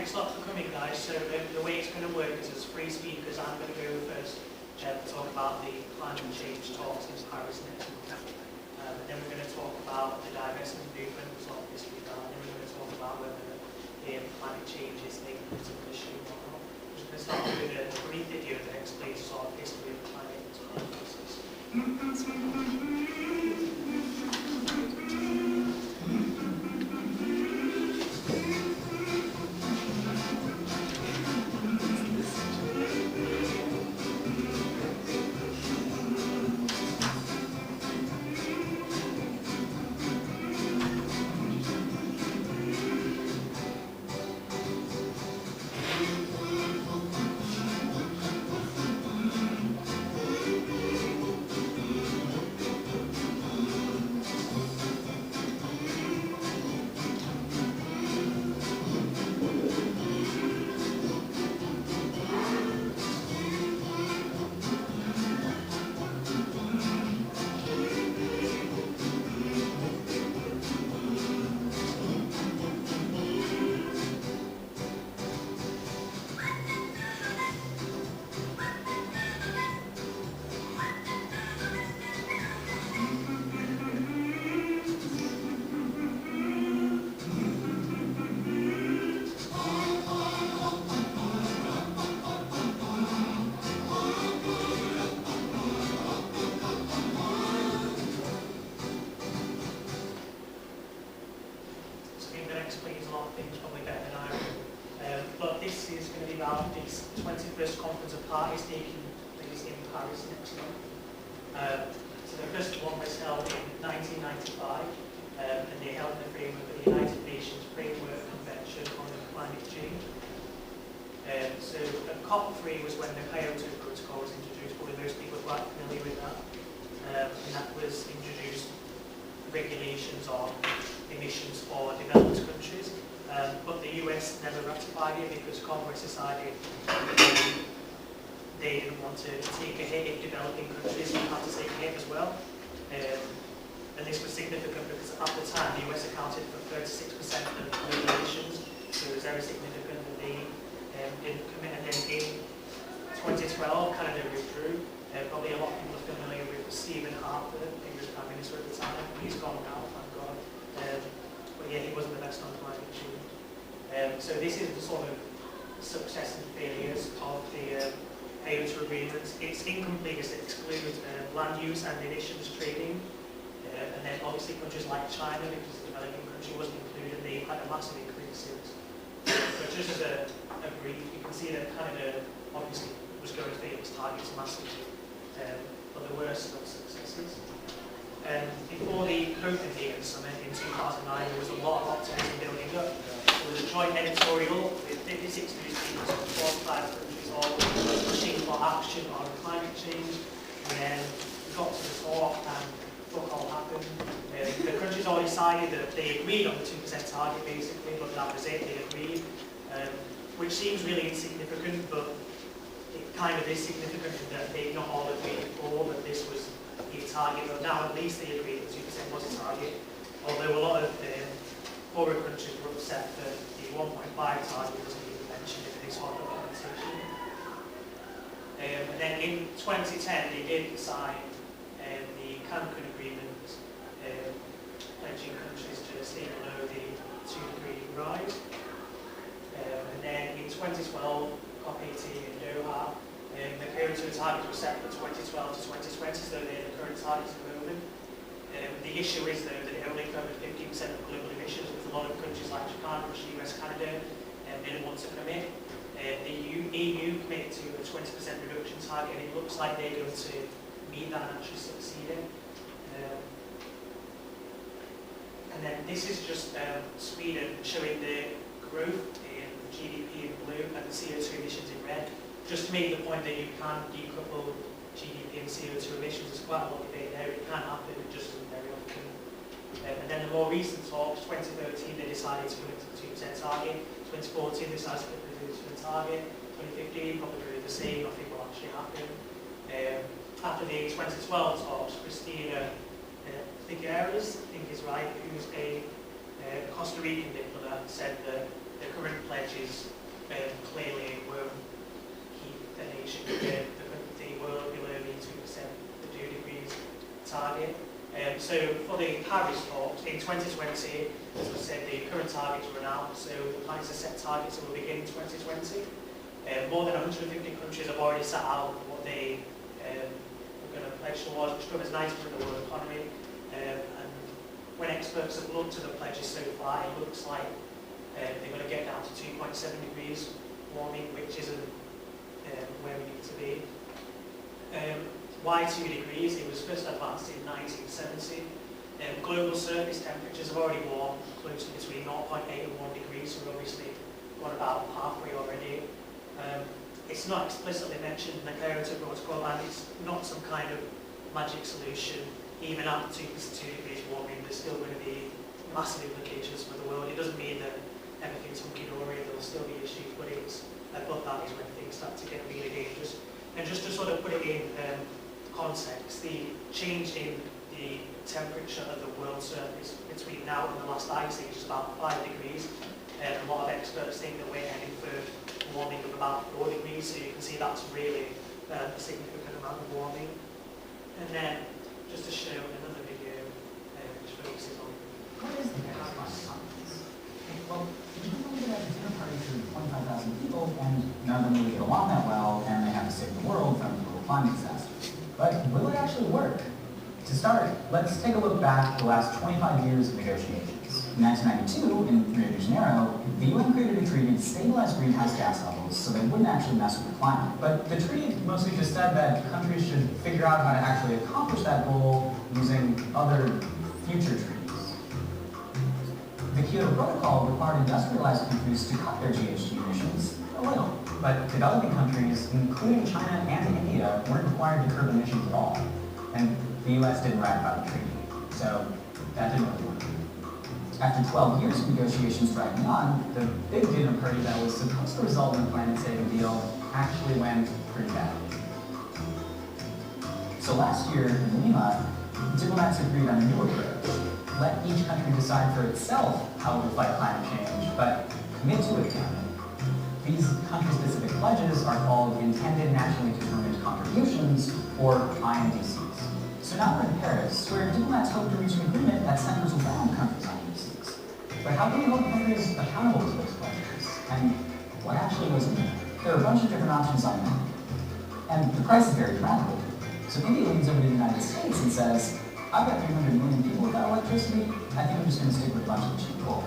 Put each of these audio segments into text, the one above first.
Thanks a lot for coming, guys. So the way it's going to work is as three speakers. I'm going to go first to talk about the climate change talks in Paris next month. And then we're going to talk about the divestment movement, which is obviously that. And then we're going to talk about whether climate change is a political issue or not. We're going to start with a brief video that explains sort of history of climate crisis. Explains a lot of things probably better than I will. But this is going to be about the 21st Conference of Parties taking place in Paris next month. So the first one was held in 1995, and they held in the framework of the United Nations Framework Convention on Climate Change. So COP3 was when the Kyoto Protocol was introduced, probably most people are quite familiar with that. And that was introduced regulations on emissions for developed countries, but the US never ratified it because Congress decided they didn't want to take a hit if developing countries would have to take a hit as well. And this was significant because at the time the US accounted for 36% of global emissions, so it was very significant that they didn't commit. And then in 2012, Canada withdrew. Probably a lot of people are familiar with Stephen Harper, he was Prime Minister at the time. He's gone now, thank God. But yeah, he wasn't the best on climate change. So this is the sort of success and failures of the Kyoto Agreement. It's incomplete as it excludes land use and emissions trading. And then obviously countries like China, because the developing country wasn't included, they've had a massive increase since. But just as a brief, you can see that Canada obviously was going to fail its targets massively. But there were some successes. Before the Copenhagen Summit in 2009, there was a lot of optimism building up. There was a joint editorial with 56 newspapers from 45 countries all pushing for action on climate change. And then we got to the talk and what all happened. The countries all decided that they agreed on the 2% target basically, but that was it, they agreed. Which seems really insignificant, but it kind of is significant in that they've not all agreed before that this was a target, but now at least they agreed that 2% was a target. Although a lot of poorer countries were upset that the 1.5 target wasn't even mentioned in this sort of documentation. And then in 2010 they did sign the Cancun Agreement, pledging countries to stay below the 2-degree rise. And then in 2012, COP18 in Doha, the Kyoto target was set for 2012 to 2020, so they're the current targets at the moment. The issue is though that it only covered 15% of global emissions, with a lot of countries like Japan, Russia, US, Canada didn't want to commit. The EU committed to a 20% reduction target, and it looks like they're going to meet that and actually succeed in. And then this is just Sweden showing the growth in GDP in blue and the CO2 emissions in red. Just to make the point that you can decouple GDP and CO2 emissions, there's quite a lot of debate there. It can happen, it just isn't very often. And then the more recent talks, 2013 they decided to commit to the 2% target. 2014 they decided to commit to the target. 2015 probably going to be the same. Nothing will actually happen. After the 2012 talks, Christina Figueres, I think is right, who's a Costa Rican diplomat, said that the current pledges clearly won't keep the nation, the world below the 2%, the 2 degrees target. So for the Paris talks in 2020, as I said, the current targets run out, so the plan is to set targets that will begin in 2020. More than 150 countries have already set out what they are going to pledge towards, which covers 90% of the world economy. And when experts have looked at the pledges so far, it looks like they're going to get down to 2.7 degrees warming, which isn't where we need to be. Why 2 degrees? It was first advanced in 1970. Global surface temperatures have already warmed close to between 0.8 and 1 degree, so we're obviously gone about halfway already. It's not explicitly mentioned in the Kyoto Protocol, and it's not some kind of magic solution. Even at 2 degrees warming, there's still going to be massive implications for the world. It doesn't mean that everything's hunky-dory, there will still be issues, but it's above that is when things start to get really dangerous. And just to sort of put it in context, the change in the temperature of the world's surface between now and the last ice age is about 5 degrees. A lot of experts think that we're heading for warming of about 4 degrees, so you can see that's really a significant amount of warming. And then, just to show another video, which focuses on what is the Paris Climate Conference? Well, you can believe it at a dinner party for 25,000 people, and none of them really get along that well, and they have to save the world from global climate disaster. But will it actually work? To start, let's take a look back at the last 25 years of negotiations. In 1992, in Rio de Janeiro, the UN created a treaty to stabilize greenhouse gas levels so they wouldn't actually mess with the climate. But the treaty mostly just said that countries should figure out how to actually accomplish that goal using other future treaties. The Kyoto Protocol required industrialized countries to cut their GHG emissions a little, but developing countries, including China and India, weren't required to curb emissions at all. And the US didn't ratify the treaty, so that didn't really work. After 12 years of negotiations dragging on, the big dinner party that was supposed to result in a climate-saving deal actually went pretty badly. So last year in Lima, diplomats agreed on a new approach. Let each country decide for itself how it will fight climate change, but commit to it again. These country-specific pledges are called Intended Nationally Determined Contributions, or INDCs. So now we're in Paris, where diplomats hope to reach an agreement that centers around countries' INDCs. But how can we hold countries accountable to those pledges? And what actually goes in there? There are a bunch of different options on that. And the price is very dramatic. So India leans over to the United States and says, I've got 300 million people without electricity, I think I'm just going to stick with a bunch of cheap coal.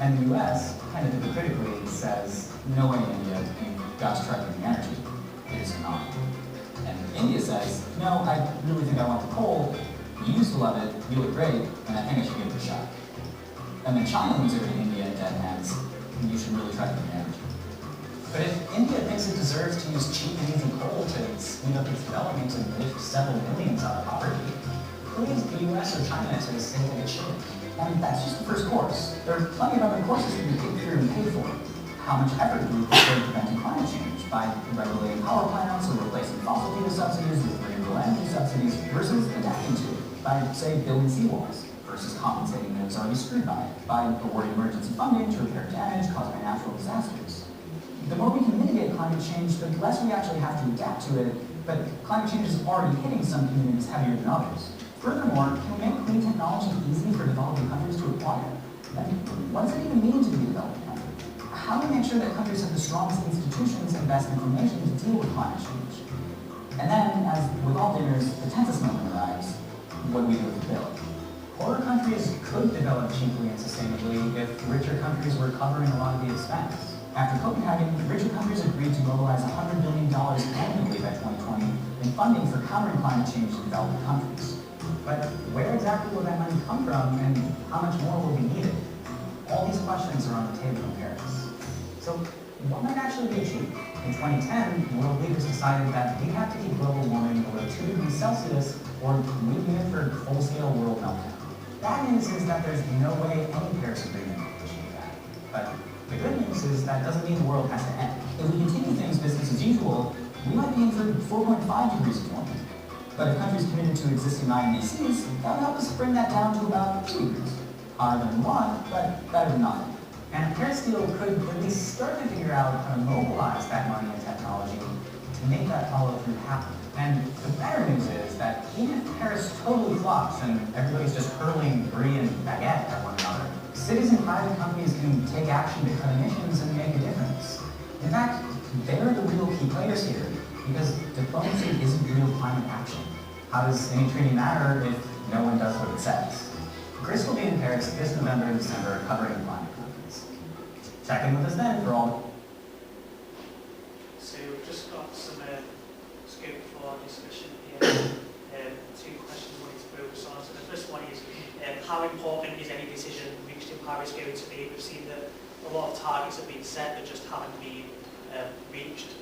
And the US, kind of hypocritically, says, no way, India, you've got to try clean energy. It is not. And India says, no, I really think I want the coal, you used to love it, you look great, and I think I should give it a shot. And then China leans over to India and demands, you should really try clean energy. But if India thinks it deserves to use cheap and easy coal to speed up its development and lift several millions out of poverty, who is the US or China to say that it should? And that's just the first course. There are plenty of other courses you can take through and pay for. How much effort do we put toward preventing climate change by regulating power plants or replacing fossil fuel subsidies with renewable energy subsidies versus adapting to it by, say, building seawalls versus compensating those already screwed by awarding emergency funding to repair damage caused by natural disasters. The more we can mitigate climate change, the less we actually have to adapt to it, but climate change is already hitting some communities heavier than others. Furthermore, can we make clean technology easy for developing countries to acquire? And what does it even mean to be a developing country? How do we make sure that countries have the strongest institutions and best information to deal with climate change? And then, as with all dinners, the tensest moment arrives. What do we do with the bill? Poorer countries could develop cheaply and sustainably if richer countries were covering a lot of the expense. After Copenhagen, richer countries agreed to mobilize $100 billion annually by 2020 in funding for countering climate change in developing countries. But where exactly will that money come from, and how much more will be needed? All these questions are on the table in Paris. So what might actually be achieved? In 2010, world leaders decided that we have to keep global warming below 2 degrees Celsius or we'd be in for full-scale world meltdown. Bad news is that there's no way any Paris agreement will achieve that. But the good news is that doesn't mean the world has to end. If we continue things business as usual, we might be in for 4.5 degrees of warming. But if countries committed to existing INDCs, that would help us bring that down to about 2 degrees. Harder than we want, but better than nothing. And a Paris deal could at least start to figure out how to mobilize that money and technology to make that follow-through happen. And the better news is that even if Paris totally flops and everybody's just hurling brie and baguette at one another, cities and private companies can take action to cut emissions and make a difference. In fact, they're the real key players here, because diplomacy isn't real climate action. How does any treaty matter if no one does what it says? Chris will be in Paris this November and December covering climate conference. Check in with us then for all. So we've just got some scope for our discussion here. Two questions I wanted to focus on. So the first one is, how important is any decision reached in Paris going to be? We've seen that a lot of targets have been set that just haven't been reached.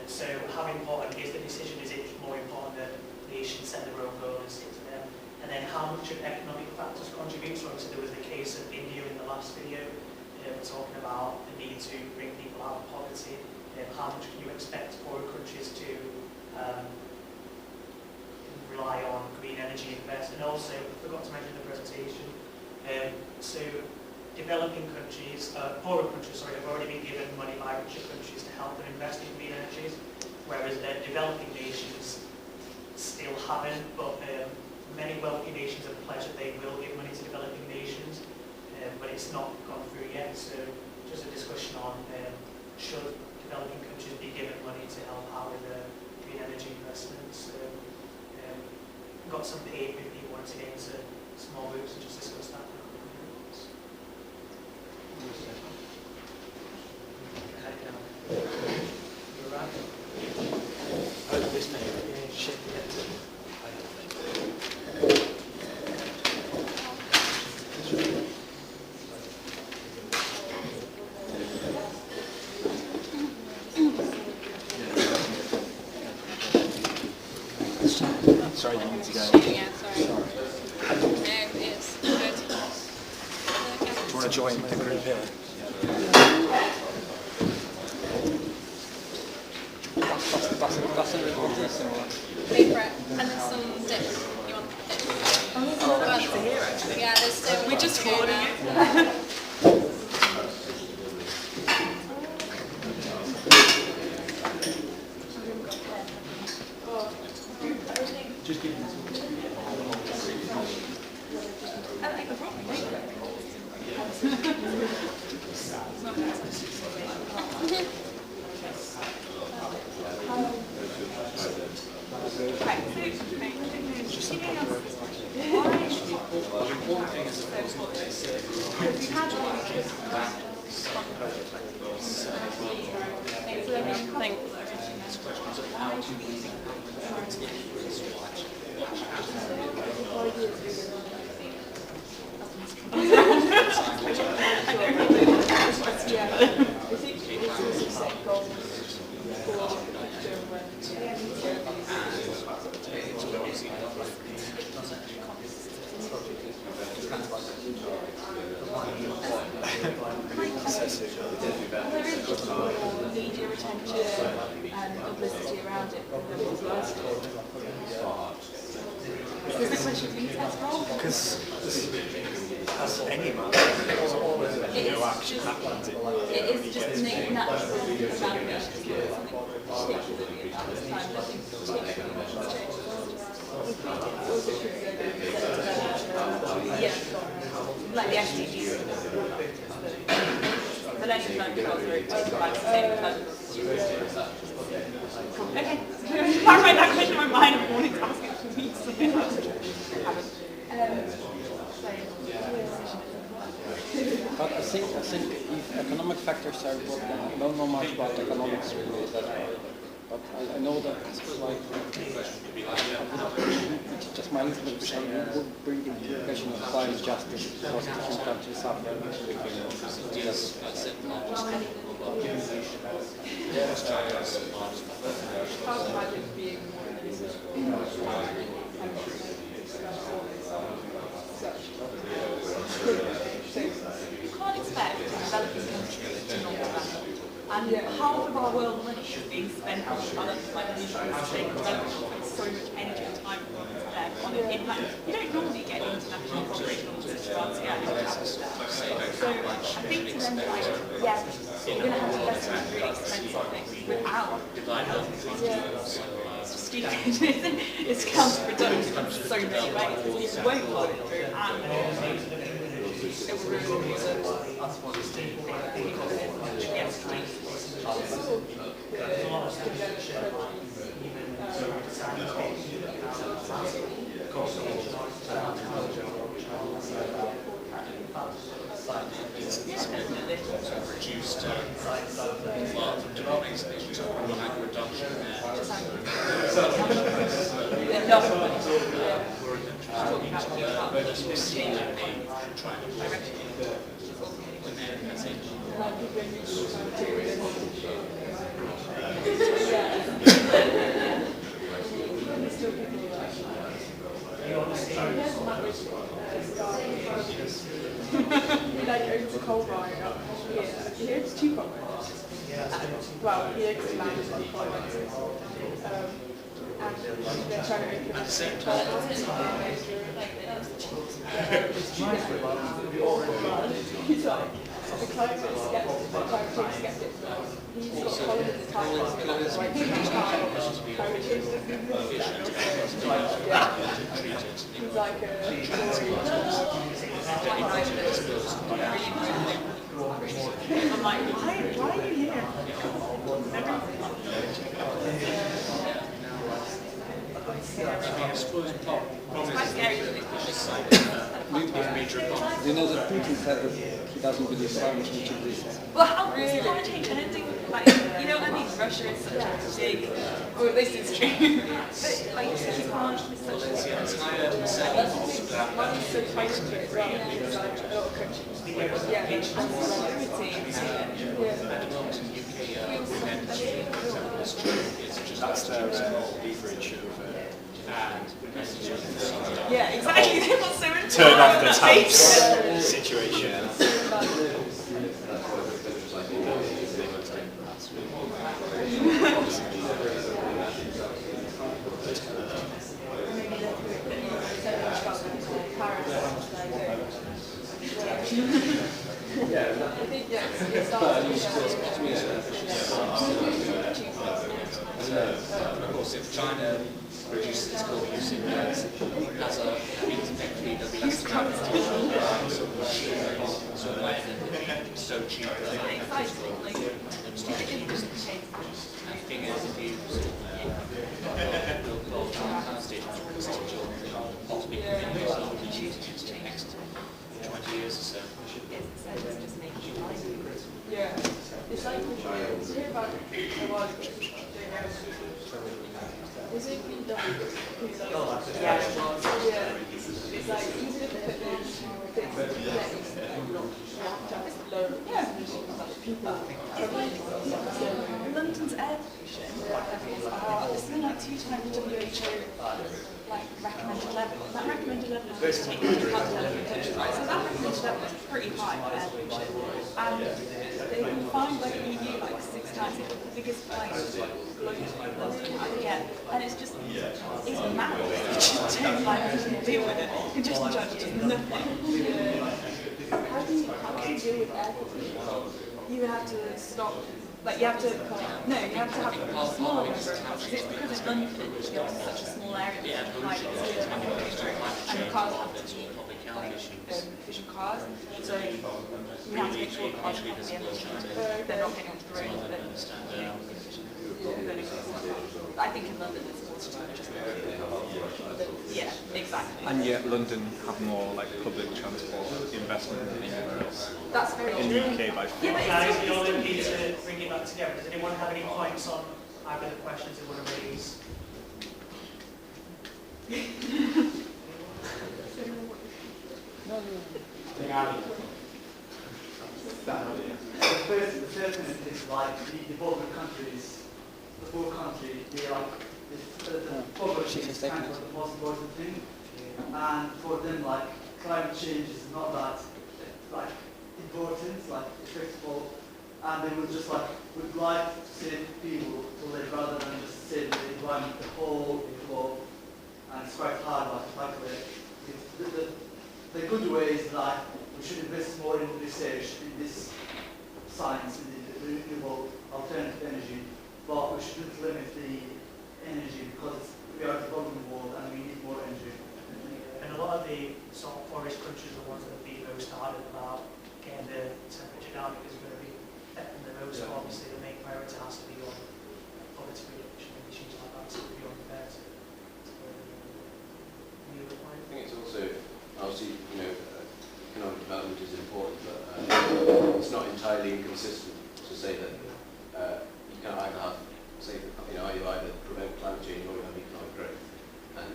So how important is the decision? Is it more important that nations set their own goals and stick to them? And then how much of economic factors contribute? So obviously there was the case of India in the last video, talking about the need to bring people out of poverty. How much can you expect poorer countries to rely on green energy invest? And also, I forgot to mention in the presentation, so developing countries, poorer countries, sorry, have already been given money by richer countries to help them invest in green energies, whereas developing nations still haven't, but many wealthy nations have pledged that they will give money to developing nations, but it's not gone through yet. So just a discussion on should developing countries be given money to help out with green energy investments. Got some paid if people want to get into small groups and just discuss that for a couple of minutes. You're right. Oh, this may be shit. Sorry, you need to go. Yeah, sorry. No, it's good. Do you want to join the group here? That's a little similar. Paper and then some dip. You want dip? Oh, that's a hero. Yeah, there's so we're just recording it. Just give me just some media attention and publicity around it. Is the question do you think that's wrong? because as any man, no action happens. It is just a natural evaluation of something particularly about this time. Nothing particularly much has changed. Yeah, like the SDGs. The Millennium Development Goals are taken by the same person. Okay, clarify that question in my mind. I'm wanting to ask it for me. But I think if economic factors are important, I don't know much about economics really, but I know that like just my little bit would bring into the question of climate justice because different countries suffer. You can't expect developing countries to not develop. And half of our world money is being spent on development, like sustainable development, so much energy and time on it. In fact, you don't normally get international cooperation on such a large scale. So I think to them, like, yeah, you're going to have to invest in really expensive things without. It's just stupid. It's counterproductive in so many ways. Because people won't follow it through and it will ruin reduced wealth and economics, like reduction like owns a coal mine up here. He owns 2 coal mines. Well, he owns the land as well, coal mines. And they're trying to make it. at the same time. He's like the climate skeptic, the climate change skeptic. He's got followed at the time. Like, climate change doesn't exist. Yeah. He's like I'm like, why are you here? I suppose It's quite scary. You know that Putin said that he doesn't believe climate change exists. Well, how does climate change anything? Like, you know what I mean? Russia is such a big, or at least it's true. But like, you can't. It's such a money's so tight to it as well. It's like a lot of countries. Yeah, and security. That's their leverage of Yeah, exactly. They want so much turn off the taps taps situation. I think, yeah, it starts of course, if China reduces its coal use in as a means effectively there'll be less demand so when it's so cheap that I think is if you build coal power stations possibly in the next 20 years or so. Yeah, it's like we hear about a while ago. Was it BW? Yeah, it was. Yeah, it's like even if it is fixed in place, you have to have low resolution people. London's air pollution levels are something like 2 times WHO like recommended level. That recommended level is supposed to take into account developing countries, right? So that recommended level is pretty high for air pollution, and they can find like EU like 6 times the biggest place globally. Yeah, and it's just it's mad. You just don't like deal with it. You can just judge just nothing. How do you deal with air pollution? You have to stop. Like you have to, no, you have to have a smaller number of cars. It's because it's London, you're in such a small area that you can hide it, and the cars have to be like efficient cars. So you have to make sure the cars are not the end of they're not getting onto the road. I think in London it's more just yeah, exactly. And yet London have more like public transport investment than anywhere else. That's very in the UK by far. Yeah, but Guys, it's we all need to bring it back together. Does anyone have any points on either the questions they want to raise? The first thing is like the border countries, the poor country, they like the poverty is kind of the most important thing, and for them like climate change is not that like important, like effective, and they would just like would like to save people to live rather than just save the environment, the whole globe, and it's quite hard like to tackle it. The good way is like we should invest more in research research in this science, in the renewable alternative energy, but we shouldn't limit the energy because we are a developing world and we need more energy. And a lot of the sort of poorest countries are the ones that have been most hard about getting the temperature down because we're going to be affecting the most. So obviously, the main priority has to be on poverty reduction and issues like that, so we'll be on there to the other point. I think it's also, obviously, economic development is important, but it's not entirely inconsistent to say that you can either have, you either prevent climate change or you have economic growth. And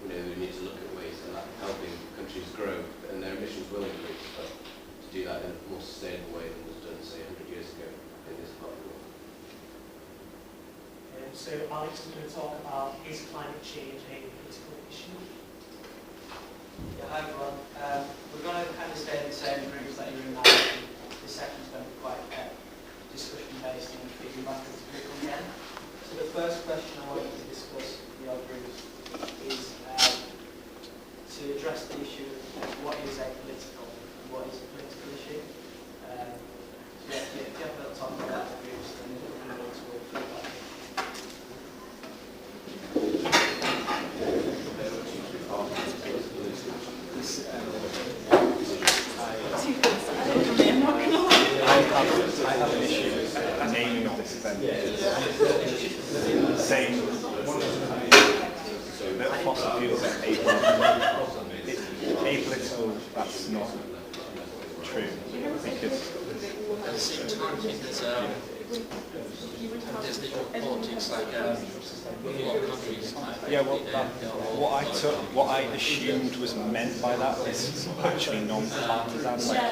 we need to look at ways of helping countries grow, and their emissions will increase, but to do that in a more sustainable way than was done, say, 100 years ago in this part of the world. So Alex is going to talk about, is climate change a political issue? Yeah, hi everyone. We're going to kind of stay in the same groups that you're in now. This section's going to be quite discussion based and feeding back into the group again. So the first question I wanted to discuss with your groups is to address the issue of what is a political and what is a political issue. So if you have a little talk about the groups, then we'll go to all feedback. I have an issue with the naming of this event. Saying that fossil fuels are apolitical, that's not true. Because At the same time, I think that there's little politics like a lot of countries. yeah, well, what I assumed was meant by that is actually non-partisan. I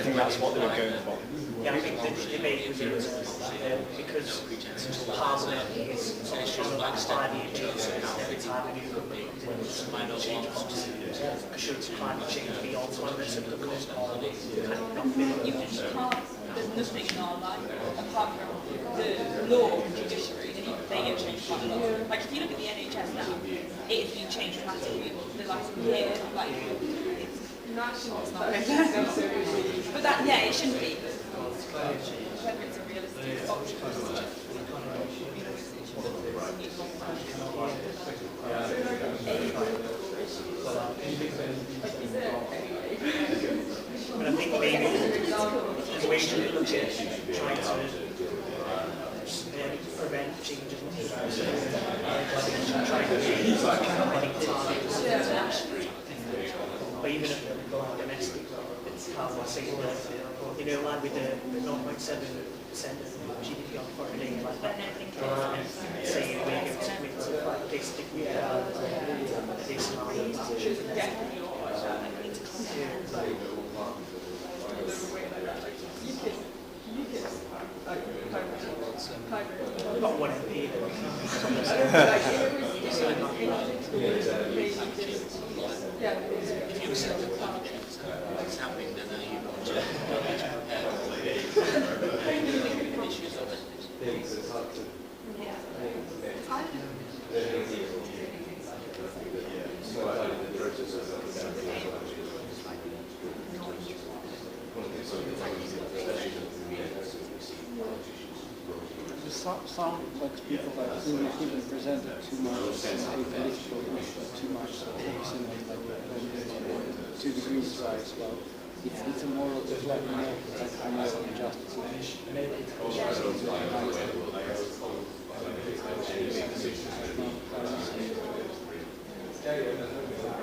think that's what they were going for. Yeah, I think the debate was because Parliament is sort of on like 5 year terms every time a new government comes in, should climate change be autonomous of government or kind of not fit? You just can't, there's nothing on like, apart from the law and judiciary, and even they get changed quite a lot. Like if you look at the NHS now, it has been changed dramatically in the last year, like it's not but that, yeah, it shouldn't be. Whether it's a realistic option or not. But I think maybe the way to look at trying to prevent changes in trying to change targets internationally, or even at the domestic level, it's how I say like with the 0.7% of GDP on foreign aid, like that, saying we're going to commit to like this degree this amount of Not one MP. If you accept the climate change that's happening, then you want to issues of it. Some like people that really even presented too much apolitical, too much focusing on like 2 degrees rise. Well, it's a moral, it's like a moral injustice.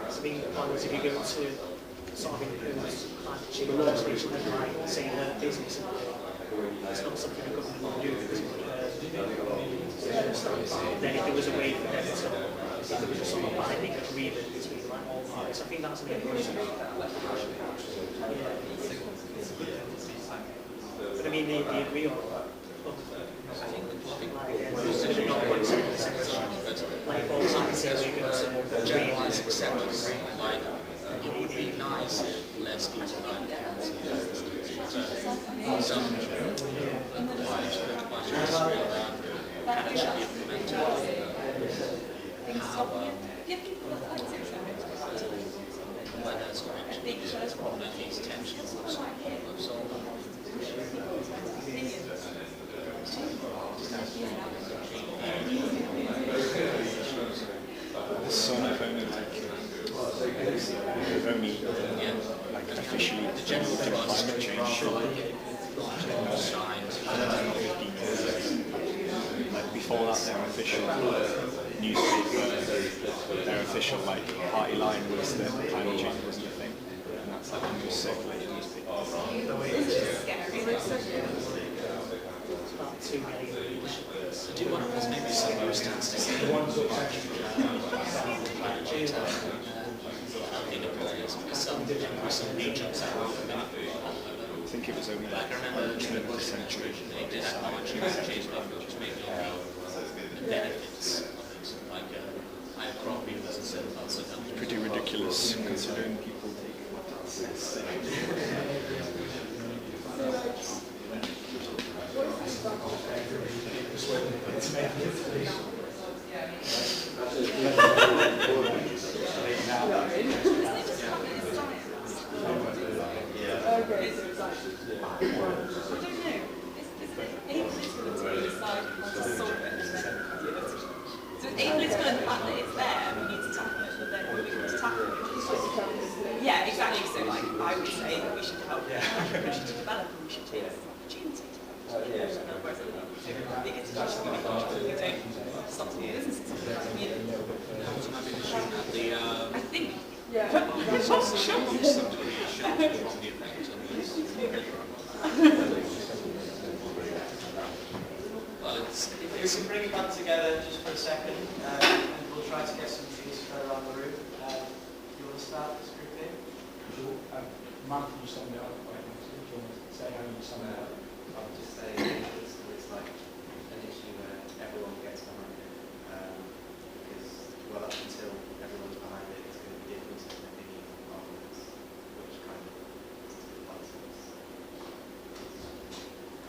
So being plans, if you go to sort of impose climate change legislation, then like saying that business, it's not something the government will do. Then if there was a way for them to, if there was a sort of binding agreement between like all parties, I think that's an important. But I mean, they agree on that. I think like all sides say we're going to generalized acceptance, like it would be nice if less people died of cancer. Some can actually implement how whether it's going to be these tensions We've only like officially The general think climate change should signs. 15 years. Like before that, their official newspaper, their official like party line was that climate change wasn't a thing, and that's like the most circulated newspaper. I do wonder if there's maybe some statistics in climate change some regions that were I think it was only like I remember during the century they did acknowledge climate change, just maybe the benefits like higher crop yields and so on. pretty ridiculous considering people take Apolitical in the fact that it's there and we need to tackle it, but then we need to tackle it. Yeah, exactly. So like I would say that we should help countries to develop and we should take this opportunity to help. The institutions we don't stop the businesses. I think If we can bring it back together just for a second, and we'll try to get some views around the room. You want to start this group here? Sure. Mark, can you sum it up quite nicely? Do you want to say how you sum it up? I would just say it's like an issue where everyone gets behind it. Because, well, up until everyone's behind it, it's going to be differences in opinion on arguments, which kind of applies to us.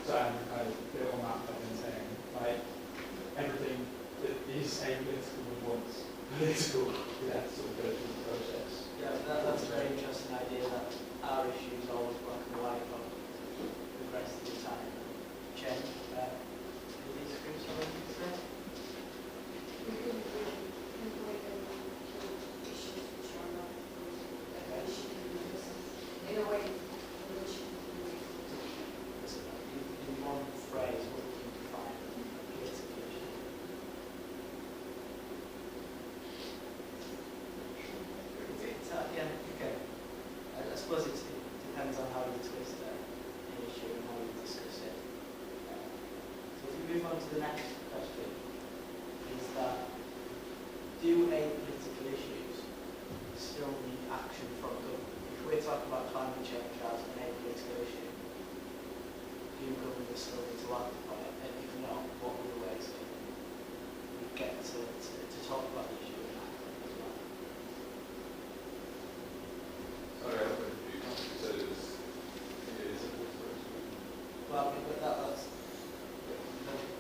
So I'm kind of a bit on that, but then saying, like, everything that is apolitical would want political, yeah, sort of go through the process. Yeah, that's a very interesting idea that our issue is always black and white, but the rest of the time change. Do these groups have anything to say? In a way, in one phrase, what would you define political issue? Yeah, okay. I suppose it depends on how you twist an issue and how you discuss it. So if we move on to the next question, is that do apolitical issues still need action from government? If we're talking about climate change as an apolitical issue, do government still need to act upon it? And if not, what are the ways that we get to talk about the issue and act on it as well? Sorry, I was confused. You said it is a Well, but that's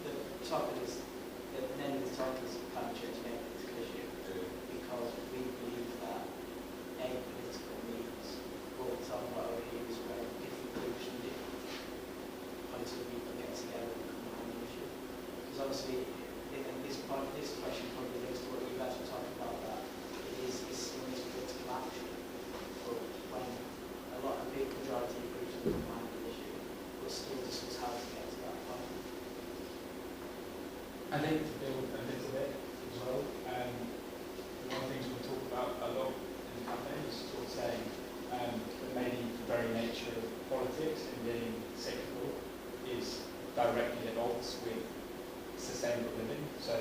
the topic is the name of the topic is climate change and apolitical issue because we believe that apolitical means we'll talk about over here is where different groups and different points of view can get together and come around the issue. Because obviously, at this point, this question probably links to what you guys were talking about, that it is still needs political action. But when a lot of big majority of groups are behind the issue, we'll still discuss how to get to that point. I think to build a little bit as well, one of the things we talk about a lot in the campaign is sort of saying that maybe the very nature of politics and being cyclical is directly at odds with sustainable living. So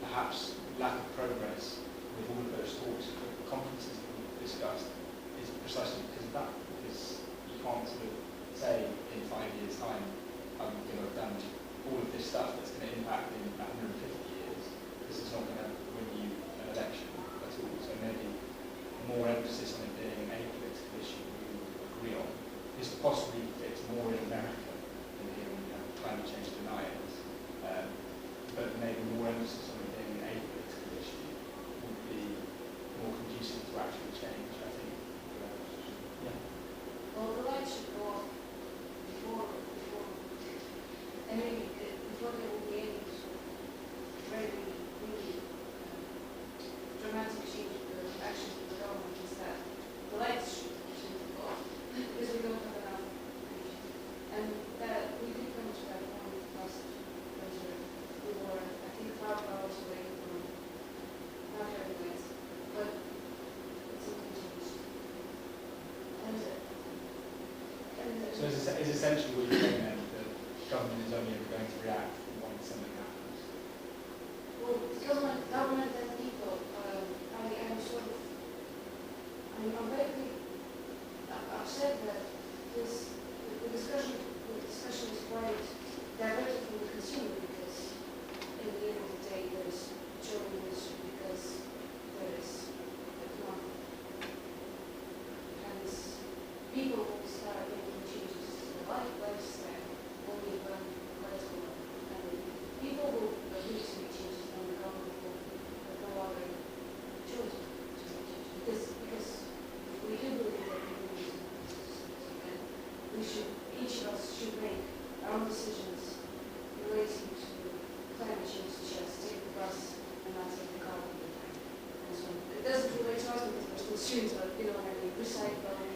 perhaps lack of progress with all of those talks, the conferences that we've discussed, is precisely because of that. Because you can't sort of say in 5 years' time, I'm going to have done all of this stuff that's going to impact in 150 years, because it's not going to win you an election at all. So maybe more emphasis on it being a political issue we would agree on is possibly fits more in America than here when you have climate change deniers. But maybe more emphasis on it being a political issue would be more conducive essentially what you're saying then, that government is only ever going to react when something happens. Well, government and people, I'm sort of, I'm very, I've said that the discussion is quite diverted from the consumer because in the end of the day there's children industry because there is economic. And people will start making changes to their lifestyle only when let's go on. And people will agree to make changes when the government will have no other choice to make changes. Because we do believe that people need to make decisions. And we should, each of us should make our own decisions relating to climate change, such as take the bus and not take the car all the time. And so it doesn't relate to us because we're still students, but you know, I mean, recycle and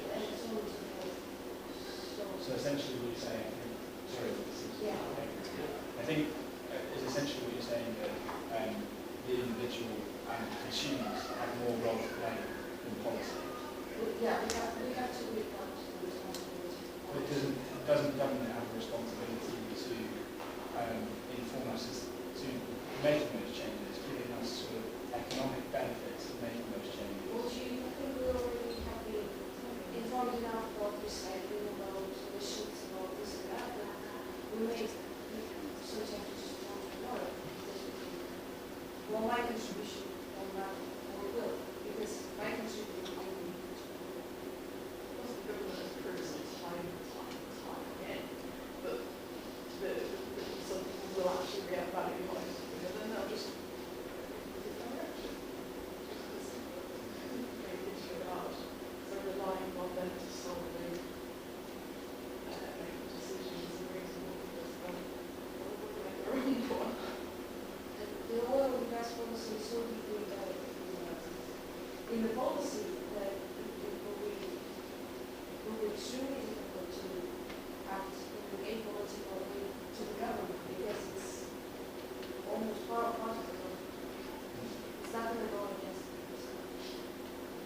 so on and so forth. So essentially what you're saying, sorry, Yeah. I think is essentially what you're saying that the individual and consumers have more role to play in policy. Yeah, we have to be part of the responsibility. But doesn't government have a responsibility to inform us as to making those changes, giving us sort of economic benefits of making those changes? Well, do you think we already have been informed enough about recycling, about emissions, about this and that? We may some changes tomorrow. Well, my contribution on that will, because my contribution will be The government has proven it time and time again, but some people will actually react badly behind something, and then they'll just take direction. It's very issue about so relying on them to solely make decisions and reasonable because they'll make their own one. the oil and gas policy is so deeply embedded in the policy that it will be extremely difficult to act in a apolitical way to the government because it's almost part of the government. It's not going to go against the person.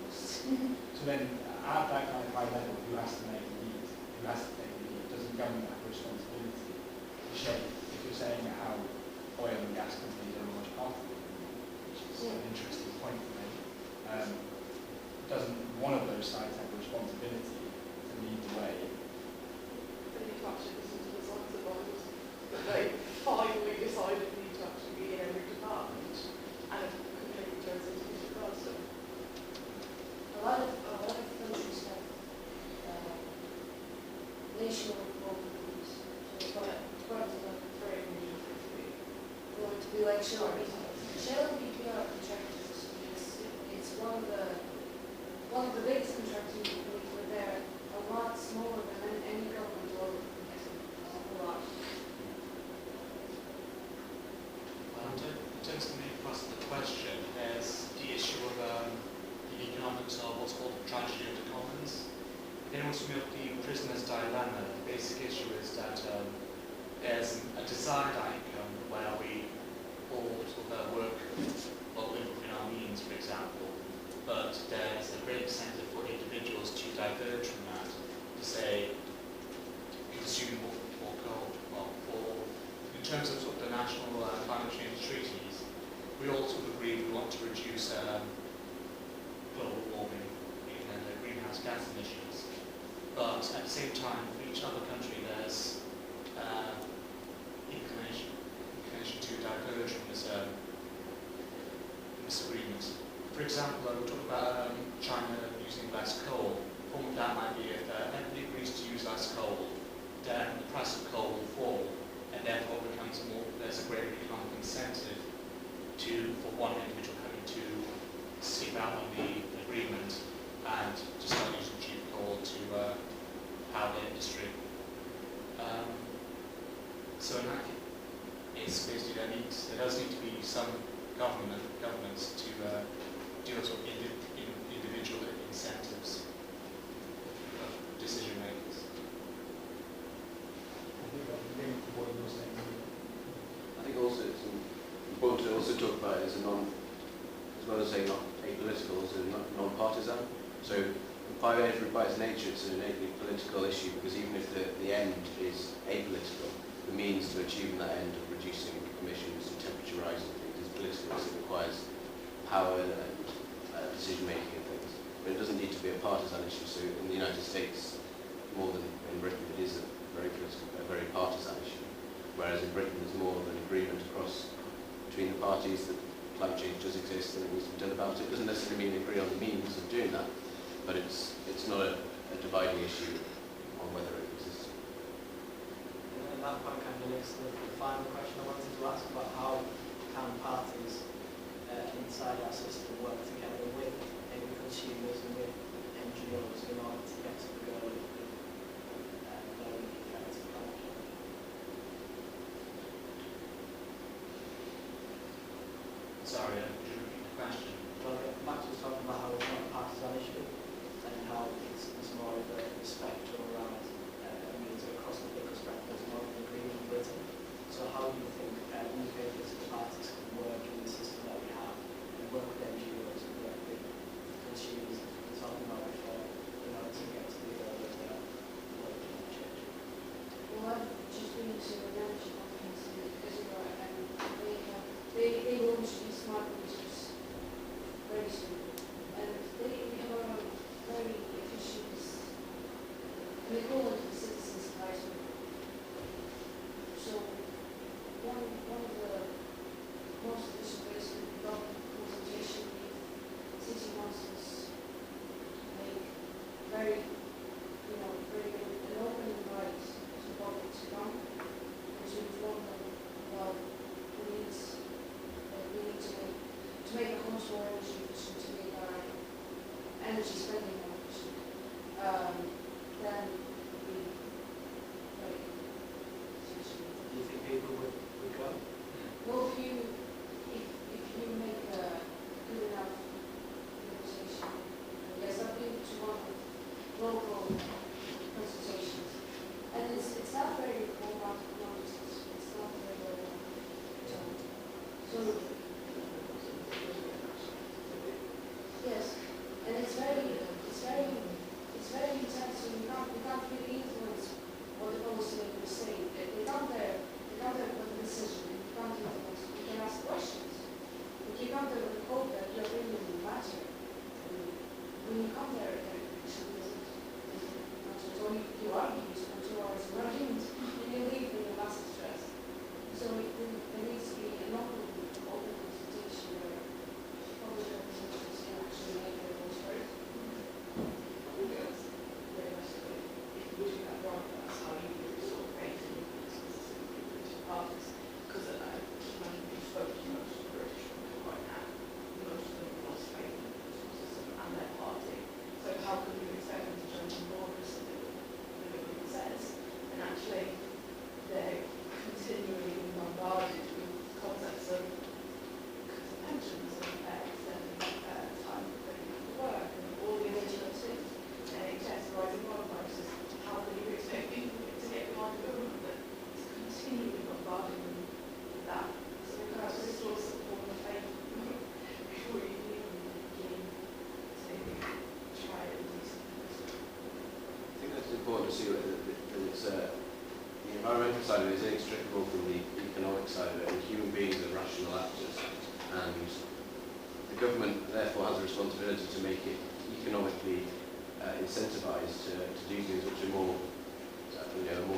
So then, at that kind of high level, who has to make the lead? Who has to take the lead? Doesn't government have a responsibility to shape? If you're saying how oil and gas companies are a large part of it, which is an interesting point to make, doesn't one of those sides have a responsibility to lead the way? They need to actually listen to the science advisors, but they finally decided they need to actually be in every department and completely turns into this regard. So A lot of countries have national programs. So part of the very unusual. going to be like Shell and BP. Shell and BP are contractors. It's one of the biggest contractors in the world. They're a lot smaller than any government or a lot. In terms of the across the question, there's the issue of the economics of what's called the tragedy of the commons. If anyone's familiar with the prisoner's dilemma, the basic issue is that there's a desired outcome where we all sort of work or live within our means, for example, but there's a great incentive for individuals to diverge from that, to say, consume more coal. Well, in terms of sort of the national climate change treaties, we all sort of agree we want to reduce global warming and greenhouse gas emissions. But at the same time, for each other country, there's inclination to diverge from this agreement. For example, we talk about China using less coal. One of that might be if everybody agrees to use less coal, then the price of coal will fall, and therefore becomes more. There's a greater economic incentive for one individual country to skip out on the agreement and to start using cheap coal to power the industry. So in that case, it's basically there does need to be some governments to do sort of individual incentives of decision makers. I think also it's important to also talk about it as well as saying not apolitical, also non-partisan. So by its nature, it's an innately political issue, because even if the end is apolitical, the means to achieving that end of reducing emissions and temperature rise and things is political, because it requires power and decision making and things. But it doesn't need to be a partisan issue. So in the United States, more than in Britain, it is a very partisan issue. Whereas in Britain, there's more of an agreement between the parties that climate change does exist and it needs to be done about it. It doesn't necessarily mean they agree on the means of doing that, but it's not a dividing issue on whether it exists. And that point kind of links to the final question I wanted to ask about how can parties inside our system work together with maybe consumers and with NGOs in order to get to the goal of lowering the effects of climate change. Sorry, could you repeat the question? Well, Max was talking about how it's not a partisan issue and how it's more of a spectrum around means across the political spectrum. There's more of an agreement in Britain. So how do you think UK political parties can work in the system that we have and work with NGOs and work with consumers and talking about before in order to get to the goal of climate change? Well, I've just been to an energy conference in Israel, and they want to be smart meters very soon, and they are very efficient, and they call it the citizens' advisory. So one of the most efficient ways to develop consultation with city councils, make very good and open right to public to come and to inform them about the needs that we need to make our homes more energy efficient, to make our energy spending more efficient. Then we very essentially. Do you think people would go? Well, if you make a good enough conversation, yes, I've been to one of local consultations, and it's not very formal commodities. It's not very so yes, and it's very intense. So you can't really influence what the policymakers say. They come there with a decision. You can't influence. You can ask questions. But you come there with the hope that your opinion will matter. And when you come there, it actually doesn't matter. So you argue for 2 hours of argument, and you leave with a massive stress. So there needs to be an open consultation where public representatives can actually make their voice heard. If you do that wrong, that's how you sort of create an influence on specific political parties. Because when you spoke to most of the British people right now, most of them lost faith in the political system and their party. So how could you expect them to jump on board with something that the government says? And actually, they're continually being bombarded with concepts of pensions and extending time for work and all the additional things. NHS, rising oil prices. How can you expect people to get behind the government that's continually bombarding them with that? So perhaps this was a form of faith before you even begin to try and do something. I think that's important to see that it's the environmental side of it is inextricable from the economic side of it, and human beings are rational actors, and the government therefore has a responsibility to make it economically incentivised to do things which are more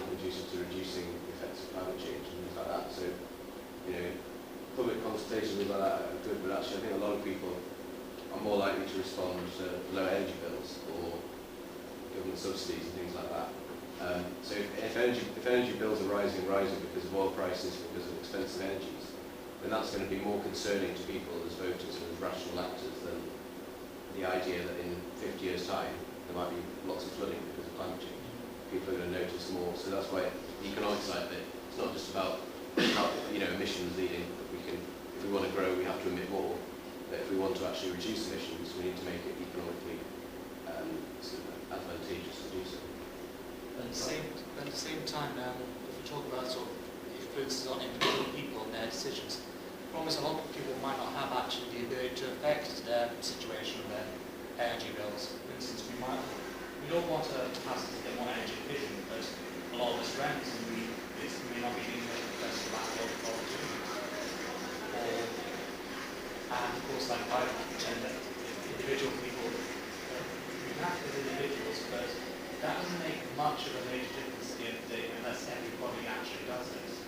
conducive to reducing the effects of climate change and things like that. So, public consultations and things like that are good, but actually I think a lot of people are more likely to respond to low energy bills or government subsidies and things like that. So if energy bills are rising because of oil prices, because of expensive energies, then that's going to be more concerning to people as voters and as rational actors than the idea that in 50 years' time there might be lots of flooding because of climate change. People are going to notice more. So that's why the economic side of it, it's not just about emissions leading. If we want to grow, we have to emit more. But if we want to actually reduce emissions, we need to make it economically advantageous to do so. At the same time, if we talk about sort of influences on individual people and their decisions, the problem is a lot of people might not have actually the ability to affect their situation, their energy bills. For instance, we don't want to have to get more energy efficient, but a lot of us rent and this may not be the best landlord opportunity. And of course, like I pretend that individual people act as individuals, but that doesn't make much of a major difference at the end of the day unless everybody actually does this.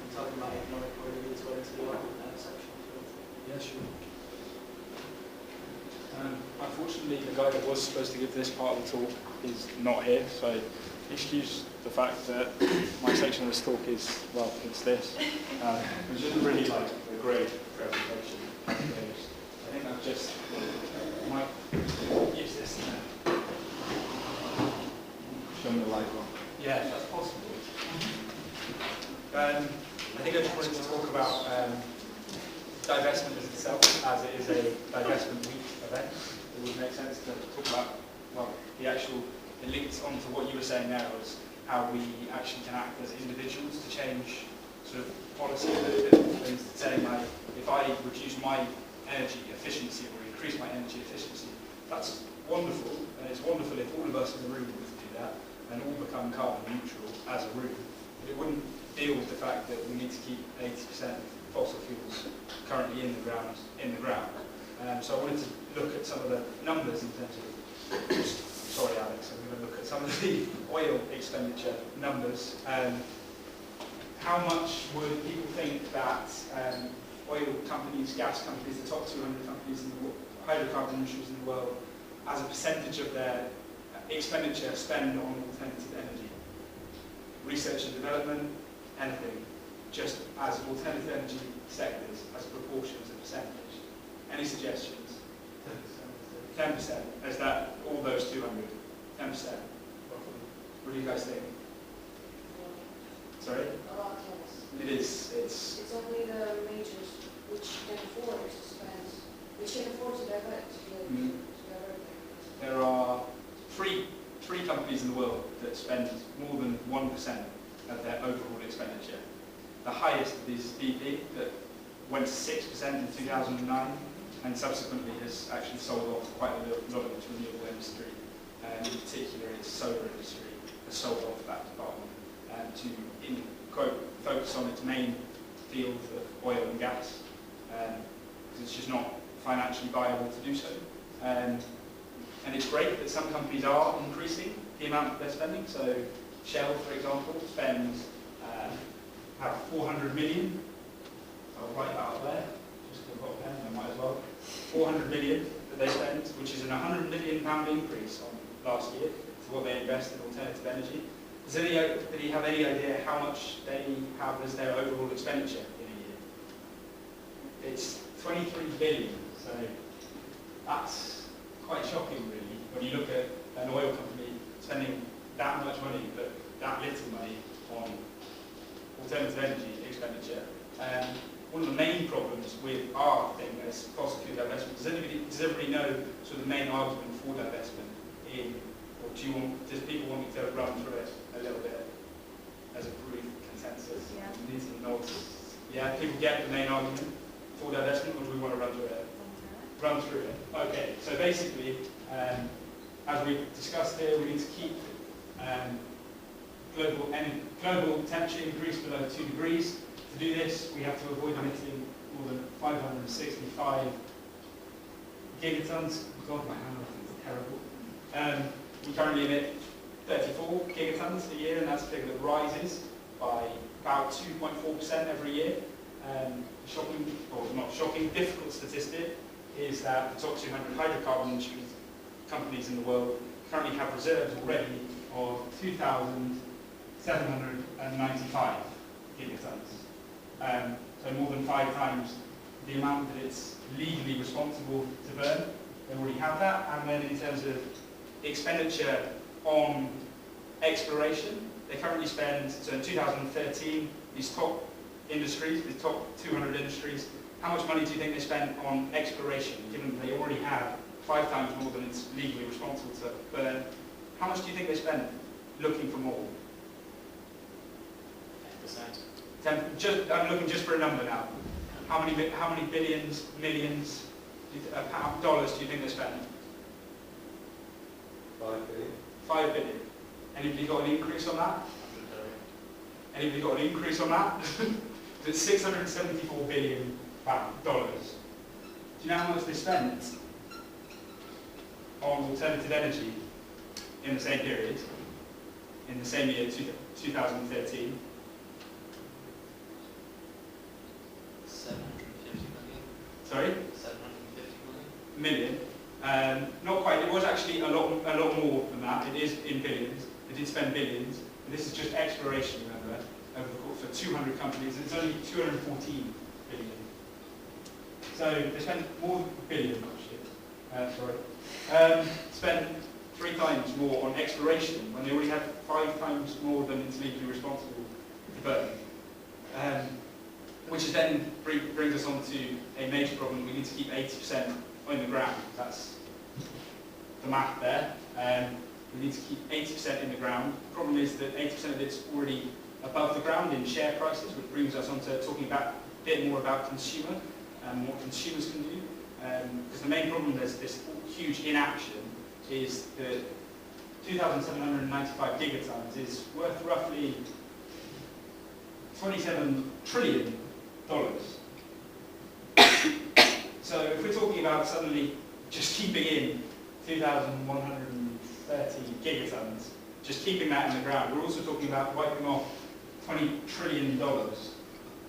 I'm talking about economic quality as well as the other section. Yeah, sure. Unfortunately, the guy that was supposed to give this part of the talk is not here, so excuse the fact that my section of this talk is, well, it's this. Which isn't really like a great presentation. I think I've just might use this now. Show me the light one. Yeah, if that's possible. I think I just wanted to talk about divestment as itself, as it is a divestment week event. It would make sense to talk about, well, it links on to what you were saying there, was how we actually can act as individuals to change sort of policy a little bit. And saying, like, if I reduce my energy efficiency or increase my energy efficiency, that's wonderful, and it's wonderful if all of us in the room were to do that and all become carbon neutral as a room. But it wouldn't deal with the fact that we need to keep 80% fossil fuels currently in the ground. So I wanted to look at some of the numbers in terms of, sorry Alex, I'm going to look at some of the oil expenditure numbers. How much would people think that oil companies, gas companies, the top 200 companies in the world, hydrocarbon industries in the world, as a percentage of their expenditure spend on alternative energy? Research and development, anything, just as alternative energy sectors, as a proportion, as a percentage. Any suggestions? 10%. Is that all those 200? 10%. What do you guys think? Sorry? A lot less. It is. It's only the majors which can afford to spend, which can afford to divert. There are three companies in the world that spend more than 1% of their overall expenditure. The highest is BP, that went to 6% in 2009, and subsequently has actually sold off quite a lot of its renewable industry. In particular, its solar industry has sold off that department to, in quote, focus on its main field of oil and gas, because it's just not financially viable to do so. And it's great that some companies are increasing the amount that they're spending. So Shell, for example, spends about 400 million. I'll write that up there, just because I've got a pen, I might as well. 400 million that they spend, which is an £100 million increase on last year to what they invest in alternative energy. Does anybody have any idea how much they have as their overall expenditure in a year? It's 23 billion, so that's quite shocking really, when you look at an oil company spending that much money, but that little money on alternative energy expenditure. One of the main problems with our thing as fossil fuel divestment, does everybody know sort of the main argument for divestment in, or does people want me to run through it a little bit as a brief consensus? Yeah. Need some nods. Yeah, people get the main argument for divestment, or do we want to run through it? Run through it. Okay, so basically, as we discussed here, we need to keep global temperature increase below 2 degrees. To do this, we have to avoid emitting more than 565 gigatons. God, my handwriting is terrible. We currently emit 34 gigatons a year, and that's a figure that rises by about 2.4% every year. Shocking, or not shocking, difficult statistic is that the top 200 hydrocarbon industries companies in the world currently have reserves already of 2,795 gigatons. So more than 5 times the amount that it's legally responsible to burn. They already have that. And then in terms of expenditure on exploration, they currently spend, so in 2013, these top industries, the top 200 industries, how much money do you think they spend on exploration, given that they already have 5 times more than it's legally responsible to burn? How much do you think they spend looking for more? 10%. I'm looking just for a number now. How many billions, millions? dollars do you think they're spending? 5 billion. 5 billion. Anybody got an increase on that? Anybody got an increase on that? It's 674 billion dollars. Do you know how much they spent on alternative energy in the same period, in the same year, 2013? 750 million. Sorry? 750 million. Not quite. It was actually a lot more than that. It is in billions. They did spend billions. But this is just exploration, remember, over the course for 200 companies. It's only 214 billion. So they spent more billion. Spent 3 times more on exploration when they already had 5 times more than it's legally responsible to burn. Which is then brings us on to a major problem. We need to keep 80% on the ground. That's the math there. We need to keep 80% in the ground. The problem is that 80% of it's already above the ground in share prices, which brings us on to talking about a bit more about consumer and what consumers can do. Because the main problem, there's this huge inaction, is that 2,795 gigatons is worth roughly $27 trillion. So if we're talking about suddenly just keeping in 2,130 gigatons, just keeping that in the ground, we're also talking about wiping off $20 trillion,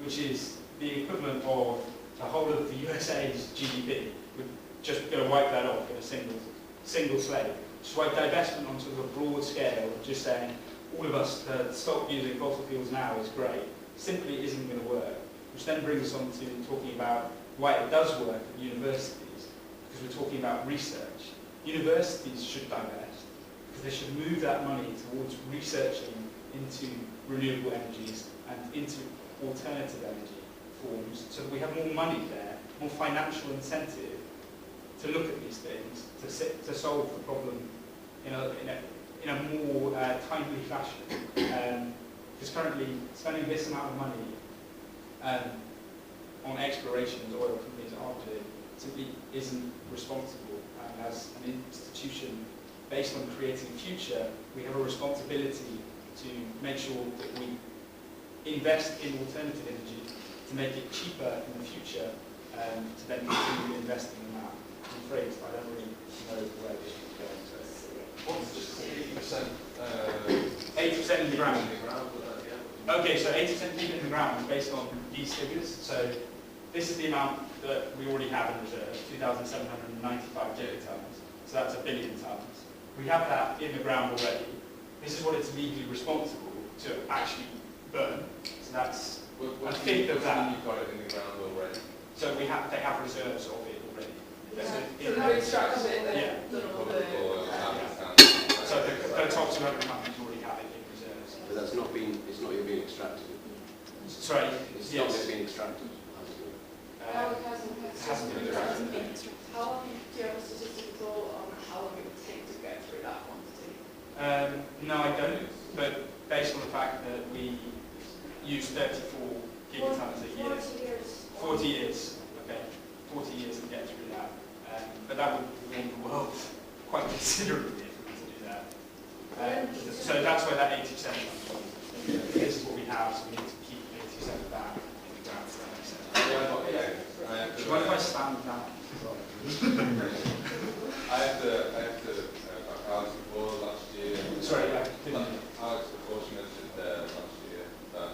which is the equivalent of the whole of the USA's GDP. We're just going to wipe that off in a single slate. Just wipe divestment on sort of a broad scale, just saying all of us stop using fossil fuels now is great. Simply isn't going to work. Which then brings us on to talking about why it does work at universities, because we're talking about research. Universities should divest, because they should move that money towards researching into renewable energies and into alternative energy forms, so that we have more money there, more financial incentive to look at these things, to solve the problem in a more timely fashion. Because currently, spending this amount of money on exploration, as oil companies are doing, simply isn't responsible. And as an institution based on creating a future, we have a responsibility to make sure that we invest in alternative energy to make it cheaper in the future, to then continue investing in that. I'm afraid I don't really know where this is going. What's just 80%? 80% in the ground. Okay, so 80% keep it in the ground is based on these figures. So this is the amount that we already have in reserve, 2,795 gigatons. So that's 1 billion tons. We have that in the ground already. This is what it's legally responsible to actually burn. So that's a fifth of that. You've got it in the ground already. So they have reserves of it already. So no extraction it then? Yeah. So the top 200 companies already have it in reserves. But that's not been, it's not yet been extracted. Sorry, It's yes. not yet been extracted. It hasn't been extracted. How long do you have a statistical thought on how long it would take to get through that quantity? No, I don't. But based on the fact that we use 34 gigatons a year. 40 years. 40 years. Okay. 40 years to get through that. But that would warm the world quite considerably if we were to do that. So that's where that 80% comes from. This is what we have, so we need to keep 80% of that in the ground. So that makes sense. What if I stand down? I have to Alex before last year. Sorry, I didn't. Alex before she mentioned last year that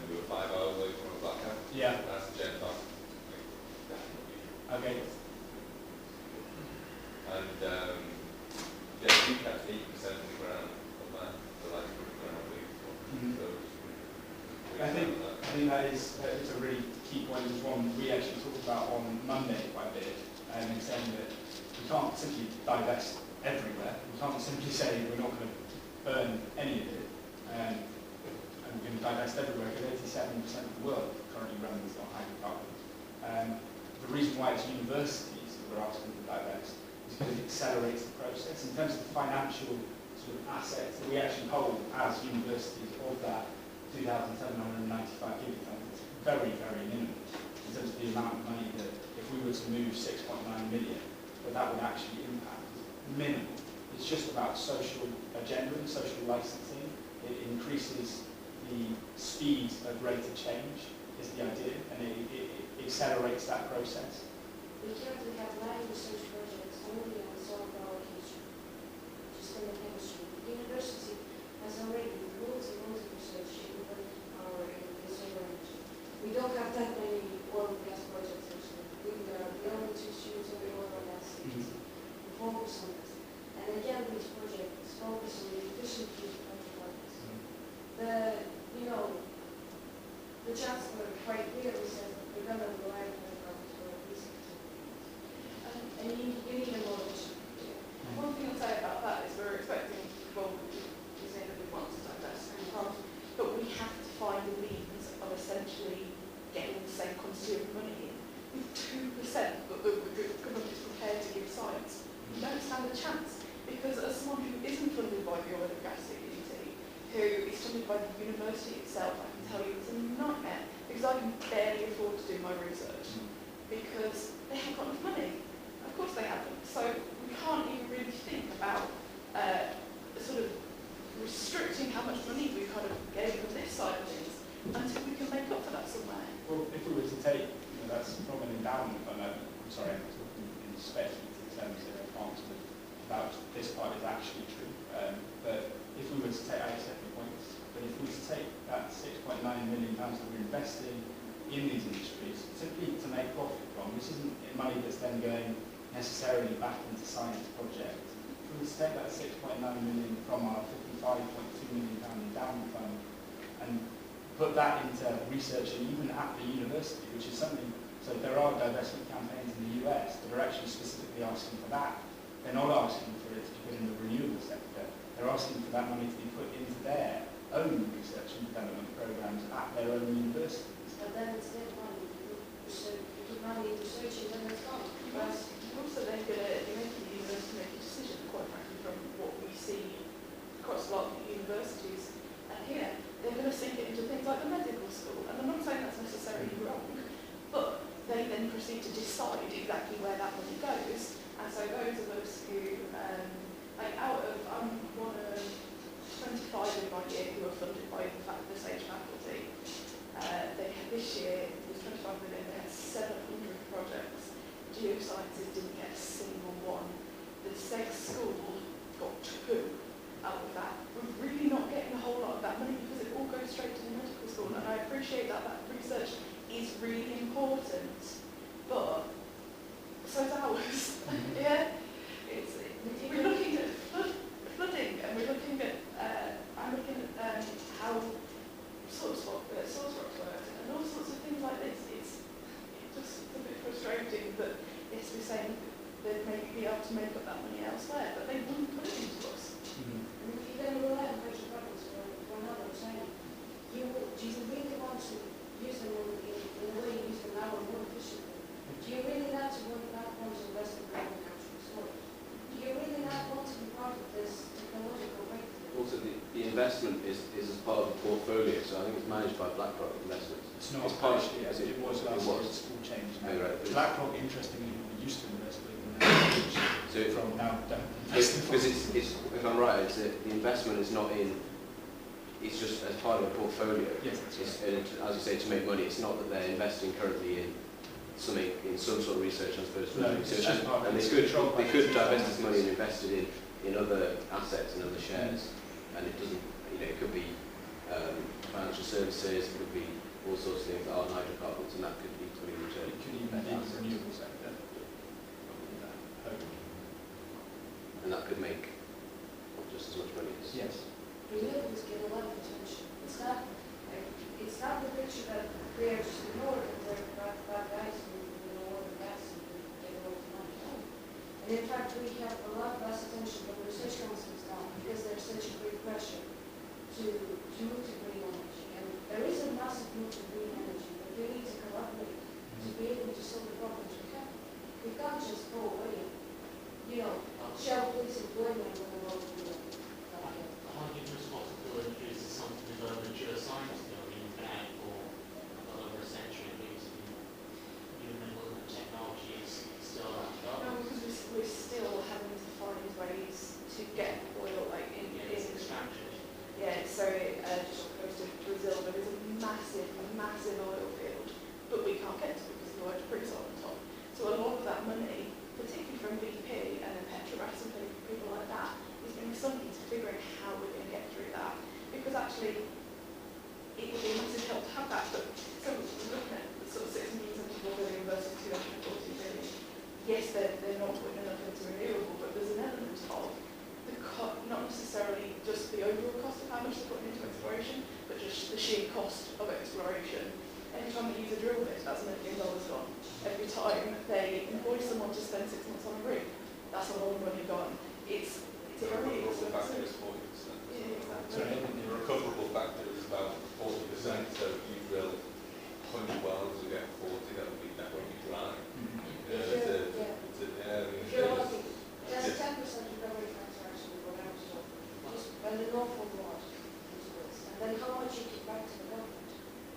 we were 5 hours away from a blackout. Yeah. That's Jen back. Okay. And yeah, we kept 80% in the ground of that, so like Mm-hmm. I think that is it's a really key point. It's one we actually talked about on Monday quite a bit, in saying that we can't simply divest everywhere. We can't simply say we're not going to burn any of it, and we're going to divest everywhere, because 87% of the world currently runs on hydrocarbons. The reason why it's universities that we're asking to divest is because it accelerates the process in terms of the financial sort of assets that we actually hold as universities of that 2,795 gigatons. It's very, very minimal. in terms of the amount of money that if we were to move 6.9 million, that would actually impact. Minimal. It's just about social agenda and social licensing. It increases the speed of rate of change, is the idea, and it accelerates that process. We currently have 9 research projects only on solid allocation, just in the chemistry. The university has already loads and loads of research in wind power and solar energy. We don't have that many oil and gas projects actually. We are the only 2 students in the oil and gas agency. We focus on this. And again, these projects focus on the efficient use of hydrocarbons. The chancellor quite clearly says that we're going to rely on hydrocarbons for at least 15 years. And you need a more efficient. One thing I'll say about that is we're expecting, well, we say that we want to divest from France, but we have to find a means of essentially getting the same quantity of money in with 2% that the government is prepared to give science. You don't stand a chance, because as someone who isn't funded by the oil and gas agency, who is funded by the university itself, I can tell you it's a nightmare, because I can barely afford to do my research, because they haven't got enough money. Of course they haven't. So we can't even really think about sort of restricting how much money we kind of gave from this side of things until we can make up for that somewhere. Well, if we were to take, that's from an endowment fund, I'm sorry, I'm talking in speculative terms of answer about this part is actually true. But if we were to take, I accept the points, but if we were to take that £6.9 million that we're investing in these industries simply to make profit from, which isn't money that's then going necessarily back into science projects. If we were to take that 6.9 million from our £55.2 million endowment fund and put that into research and even at the university, which is something, so there are divestment campaigns in the US that are actually specifically asking for that. They're not asking for it to be put in the renewable sector. They're asking for that money to be put into their own research and development programs at their own universities. But then it's their money. So you put money in research and then it's gone. You're also then going to be making the university make a decision, quite frankly, from what we see across a lot of universities here. They're going to sink it into things like the medical school. And I'm not saying that's necessarily wrong, but they then proceed to decide exactly where that money goes. And so those of us who, out of, I'm one of 25 in my year who are funded by the SAGE faculty. This year, it was 25 million, they had 700 projects. Geosciences didn't get a single one. The SEG school got 2 out of that. We're really not getting a whole lot of that money because it all goes straight to the medical school. And I appreciate that research is really important, but so is ours. Yeah? We're looking at flooding, and we're looking at, I'm looking at how source rocks work, and all sorts of things like this. It's just a bit frustrating that, yes, we're saying they'd maybe be able to make up that money elsewhere, but they wouldn't put it into us. And if you're going to rely on pressure problems for another saying, do you really want to use them in the way you use them now or more efficiently? Do you really not want to invest in carbon capture and storage? Do you really not want to be part of this technological breakthrough? Also, the investment is as part of the portfolio, so I think it's managed by BlackRock Investments. It's not partially, as it was last year, it's all changed now. Oh, right. BlackRock, interestingly, we used to invest with them, so from now don't. Because it's, if I'm right, the investment is not in, it's just as part of a portfolio. Yes, it's, as you say, to make money. It's not that they're investing currently in something, in some sort of research on first research. And they could divest this money and invest it in other assets and other shares. And it doesn't, it could be financial services, it could be all sorts of things that aren't hydrocarbons, and that could be fully returned. It could even be the renewable sector. And that could make just as much money as... Yes. Renewables get a lot of attention. It's not the picture that they are just ignored and they're bad guys who oil and gas and get a lot of money. No. And in fact, we have a lot less attention from the research councils now because there's such a great pressure to move to green energy. And there is a massive move to green energy, but we need to collaborate to be able to solve the problems we have. We can't just go away and, shell police employment when the world will do. Arguments what to do is something that a mature science building back for over a century at least. yes, they're not putting enough into renewable, but there's an element of not necessarily just the overall cost of how much they're putting into exploration, but just the sheer cost of exploration. Every time they use a drill bit, that's $1 million gone. Every time they employ someone to spend 6 months on a rig, that's a lot of money gone. It's a very expensive. Yeah, exactly. The recoverable factor is about 40%, so if you drill 100 wells and get 40, that would be dry. If you're lucky, there's a 10% recovery factor actually for them, so just spend an awful lot into this. And then how much you give back to the government?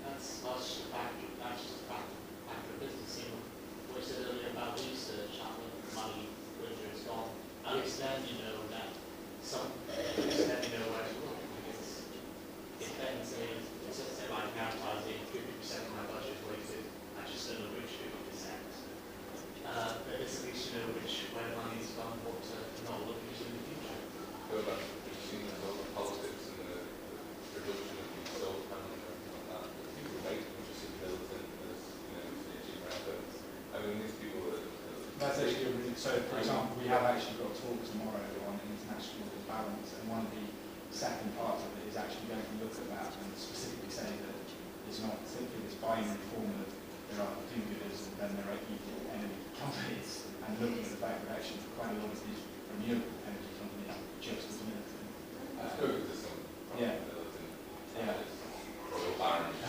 That's just a factor of business. You know, what I said earlier about research, how the money, where it's gone. At least then you know that at least then you know where to look. Because if then say like advertising, 50% of my budget is wasted, I just don't know which 50%. But at least you know where the money is gone, what to not look into in the future. Go back to the politics and the production of these solar panels and everything like that. People are making just as militant as, CG rabbits. I mean, these people are... That's actually a really, so for example, we have actually got a talk tomorrow on international balance, and one of the second parts of it is actually going to look at that and specifically say that it's not simply this binary form of there are do-gooders and then there are evil enemy companies, and looking at the fact that actually quite a lot of these renewable energy companies are just as militant. Spoken to some militant royal barons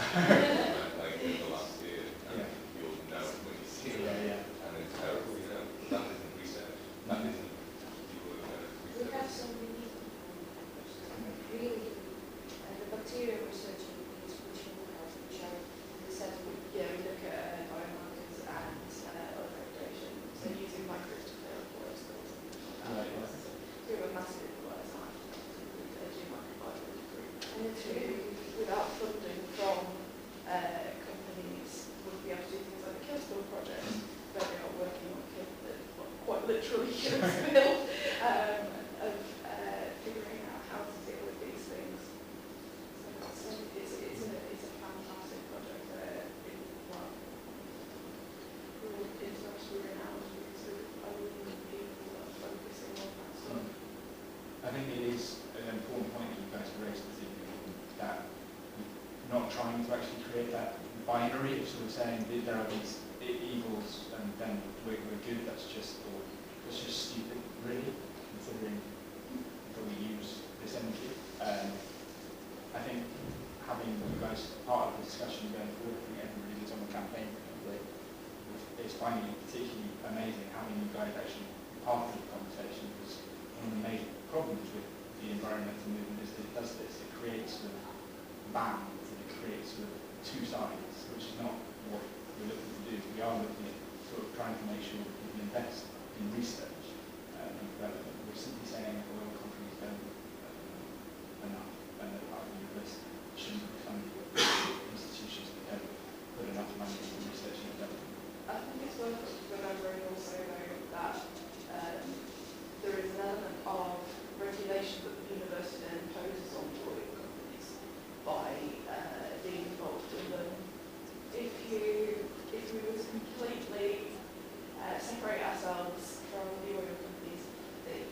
like in the last year, and you'll know when you see it, and it's terrible, that isn't research, that isn't people who are going to We research. have some really, the bacteria research is which will help, which are the set of, We look at biomarkers and other regulation. So using microbes to clear up oil spills. We have a massive science microbiology group. And it's really, without funding from companies, would be able to do things like the kill spill project, where they are working on quite literally kill spill, of figuring out how to deal with these things. So it's a fantastic project. We're internationally renowned because of only people that are focusing on that stuff. I think it is an important point that you guys raised this evening, that we're not trying to actually create that binary of sort of saying that there are these evils and then we're good, that's just stupid, really, considering that we use this energy. I think having you guys part of the discussion going forward, I think everybody that's on the campaign is finding it particularly amazing having you guys actually part of the conversation, because one of the major problems with the environmental movement is that it does this. It creates sort of bands and it creates sort of two sides, which is not what we're looking to do. We are looking at sort of trying to make sure that people invest in research and development. We're simply saying that oil companies don't enough, and that our university shouldn't be funding institutions that don't put enough money into research and development. I think it's worth remembering also though that there is an element of regulation that the university then imposes on oil companies by being involved in them. If we were to completely separate ourselves from the oil companies,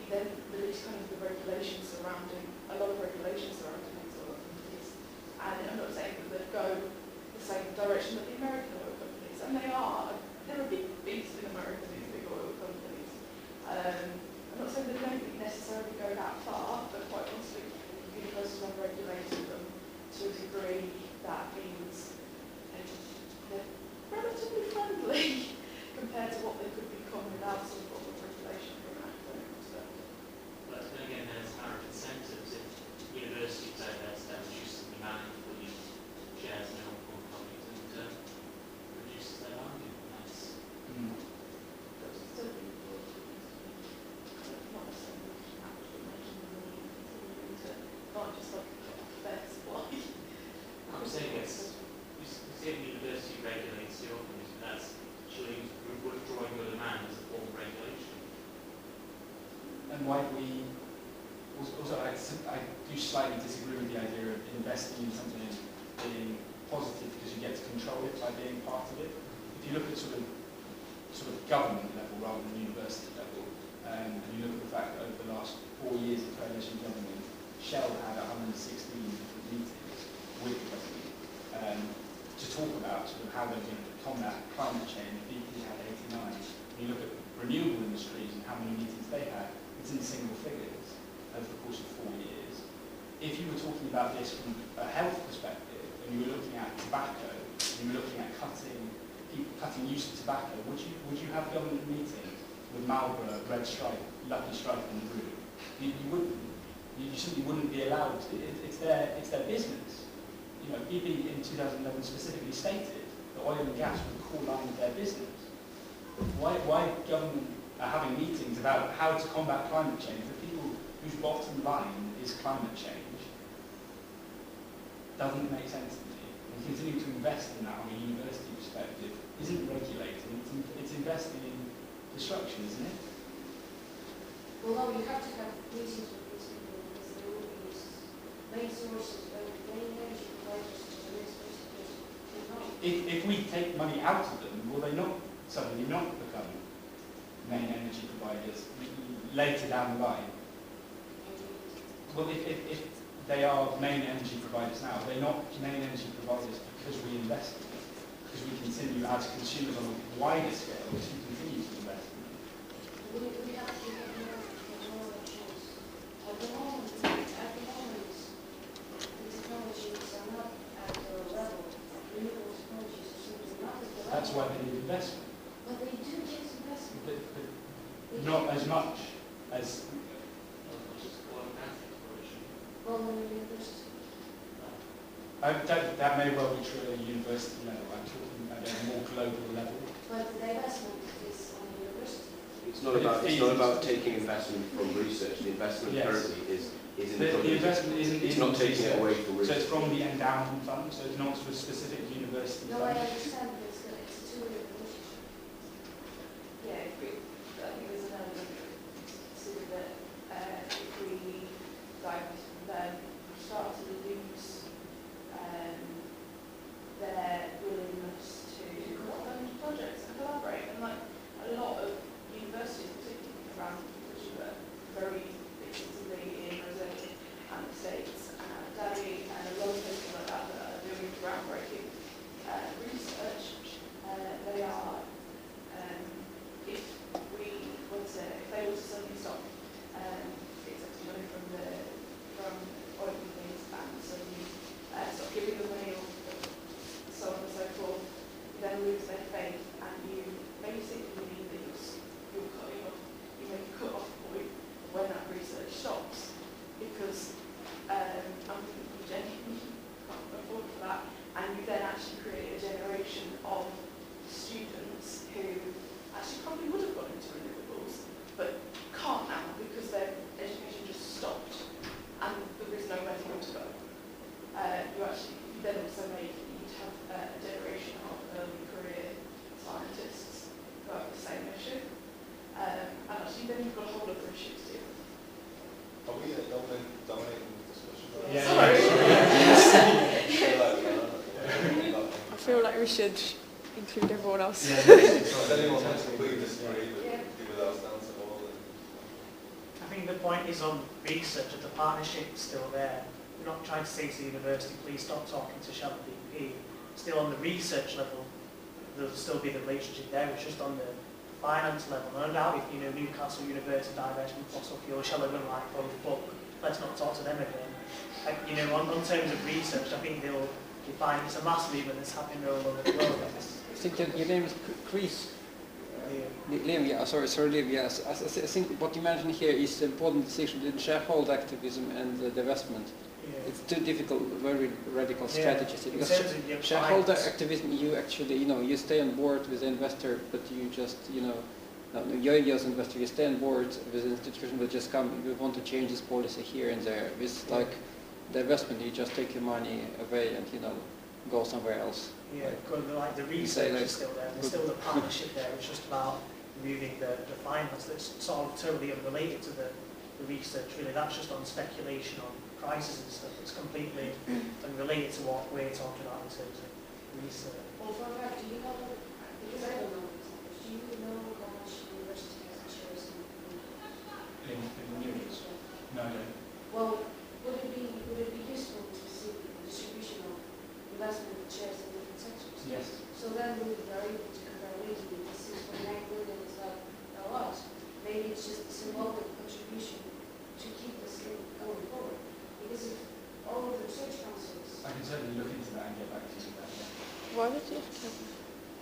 then release kind of the regulations surrounding, a lot of regulations surrounding these oil companies. And I'm not saying that they'd go the same direction that the American oil companies, and they're a big beast in America, these big oil companies. I'm not saying they don't necessarily go that far, but quite honestly, universities are regulating them to a degree that means they're relatively friendly compared to what they could become without some form of regulation from an academic perspective. But then again, there's current incentives. If universities divest, that reduces the demand for these shares in oil companies and reduces their value. That's Still be not necessarily actually making the money and continuing to not just like fair supply. I'm saying it's the university regulates the oil companies, but that's actually withdrawing your demand as a form of regulation. And why we also I do slightly disagree with the idea of investing in something and being positive because you get to control it by being part of it. If you look at sort of sort of government level rather than university level. And you look at the fact that over the last 4 years of coalition government, Shell had 116 different meetings with the government to talk about sort of how they're going to combat climate change. BP had 89. When you look at renewable industries and how many meetings they had, it's in single figures over the course of 4 years. If you were talking about this from a health perspective, and you were looking at tobacco, and you were looking at cutting use of tobacco, would you have government meetings with Marlborough, Red Stripe, Lucky Strike on the route? You wouldn't. You simply wouldn't be allowed to. It's their business. You know, BP in 2011 specifically stated that oil and gas was the core line of their business. Why government are having meetings about how to combat climate change for people whose bottom line is climate change doesn't make sense to me. And continuing to invest in that on a university perspective isn't regulating, it's investing in destruction, isn't it? Well, no, you have to have meetings with these people because they will be main sources of main energy providers to the next If we take money out of them, will they not suddenly not become main energy providers later down the line? Well, if they are main energy providers now, they're not main energy providers because we invest in them, because we continue as consumers on a wider scale to continue to invest in them. We have to have more options. At the moment, the technologies are not at the level. Renewable technologies are simply not at the level. That's why they need investment. But they do get investment. But not as much as... That may well be true at a university level. I'm talking at a more global level. But the investment is on the university. It's not about taking investment from research. The investment currently is in the investment isn't. It's not taking it away from research. So it's from the endowment fund. So it's not for a specific university. No, I understand, but it's a two-way relationship. Yeah, I think there's an element to consider that if we divest from them, we start to lose their willingness to fund projects and collaborate. And like a lot of universities, particularly around which were very extensively in Brazil and the States and Italy and a lot of places like that that are doing groundbreaking research, they are, if they were to suddenly stop accepting money from oil companies and suddenly stop giving them money or so on and so forth, you then lose their faith and you basically mean that you're cutting off, you make a cut-off point when that research stops because you genuinely can't afford for that, and you then actually create a generation of students who actually probably would have gone into renewables but can't now because their education just stopped and there is nowhere for them to go. You then also you'd have a generation of early career scientists who have the same issue. And actually then you've got a whole other issue to deal with. Are we dominating the discussion? Yeah. I feel like we should include everyone else. Does anyone completely disagree with our stance at all? I think the point is on research that the partnership's still there. We're not trying to say to the university, please stop talking to Shell and BP. Still on the research level, there'll still be the relationship there. It's just on the finance level. No doubt if Newcastle University divestment fossil fuel, Shell are going to like, oh fuck, let's not talk to them again. On terms of research, I think they'll define it's a mass movement that's happening all over the world. I think your name is Chris. Liam, yeah, sorry, Liam, yes. I think what you mentioned here is the important distinction between shareholder activism and divestment. Yeah. It's two difficult, very radical strategies. Because shareholder activism, you actually, you stay on board with the investor, but you just, you're as an investor, you stay on board with an institution that just come, we want to change this policy here and there. With like divestment, you just take your money away and, go somewhere else. Yeah, like the research is still there, there's still the partnership there. It's just about moving the finance that's sort of totally unrelated to the research, really. That's just on speculation on prices and stuff. It's completely unrelated to what we're talking about in terms of research. Well, for a fact, do you know, because I don't know these numbers, do you know No, I don't. Well, would it be useful to see the distribution of investment shares in different sectors? Yes. So then we are able to compare legally, this 6.9 billion is not a lot. Maybe it's just a symbolic contribution to keep this thing going forward. Because if all of the research councils... I can certainly look into that and get back to you with that, yeah. Why would you have to have,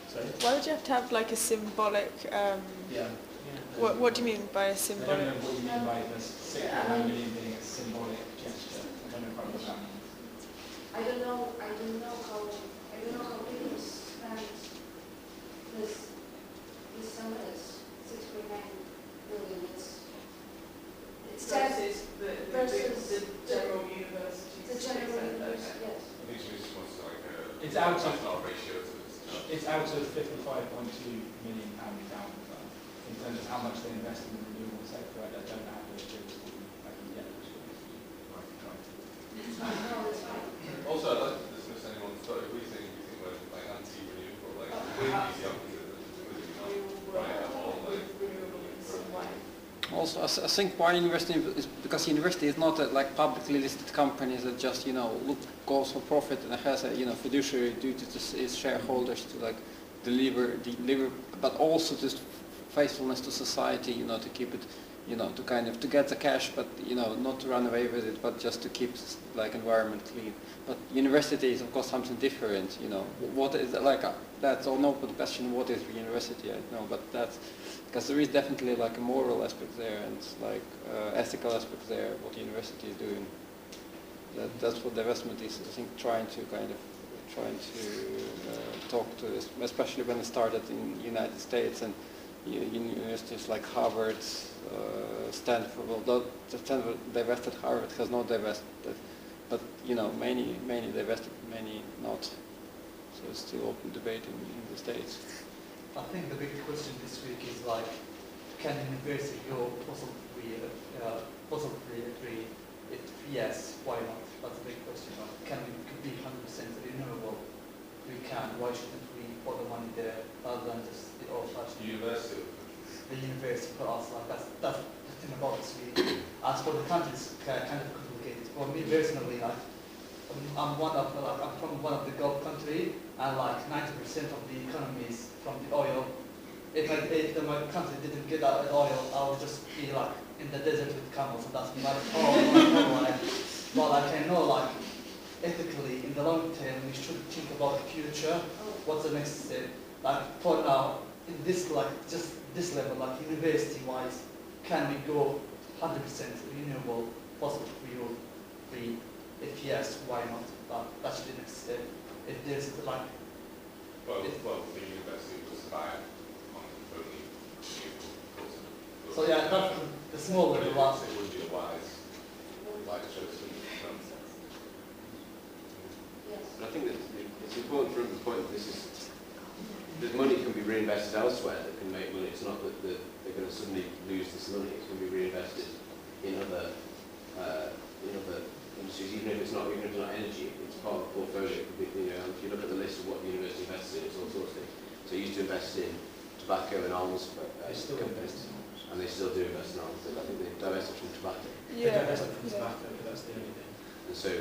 Sorry? why would you have to have like a symbolic, Yeah. what do you mean by a I don't symbolic? know what you mean by the 6.9 million being a symbolic gesture. I don't know quite what that means. I don't know how big this sum is, 6.9 billion. It's versus the general university. The general university, yes. I think she just wants like a It's out of not a ratio to this. it's out of £55.2 million endowment fund in terms of how much they invest in the renewable sector. I don't have those figures for you. I can get those figures for you. No, it's fine. Also, I'd like to dismiss anyone's thought. If we think we're like anti-renewable, like we need the opposite. Right at all, like. Also, I think why university is because university is not a like publicly listed company that just goes for profit and has a fiduciary duty to its shareholders to like deliver, but also just faithfulness to society, to keep it, to kind of to get the cash, but not to run away with it, but just to keep like environment clean. But university is of course something different. What is like that's an open question. What is university? I don't know, but that's. Because there is definitely like a moral aspect there and like ethical aspect there, what the university is doing. That's what the investment is, I think, trying to talk to, especially when it started in the United States and universities like Harvard, Stanford, well, Stanford divested, Harvard has not divested, but many divested, many not. So it's still open debate in the States. I think the big question this week is like, can university go possibly agree? If yes, why not? That's a big question. Like, can we be 100% renewable? We can. Why shouldn't we put the money there rather than just the old-fashioned? University. The university for us, like that's the thing about this week. As for the countries, kind of complicated. For me personally, like I'm from one of the Gulf country, and like 90% of the economy is from the oil. If my country didn't get that oil, I would just be like in the desert with camels, and that's my whole life. But like I know, like ethically, in the long term, we should think about the future. What's the next step? Like for now, in this just this level, like university-wise, can we go 100% renewable, fossil free? If yes, why not? That's the next step. If there's like... Well, the university was about only renewable. So yeah, that's the small level. It would be a wise choice. But I think that it's important for the point that that money can be reinvested elsewhere that can make money. It's not that they're going to suddenly lose this money. It's going to be reinvested in other industries, even if it's not energy. It's part of the portfolio. It could be, if you look at the list of what the university invests in, it's all sorts of things. So it used to invest in tobacco and alms companies, and they still do invest in alms. I think they divested from tobacco. Yeah, they divested from tobacco, but that's the only thing. And so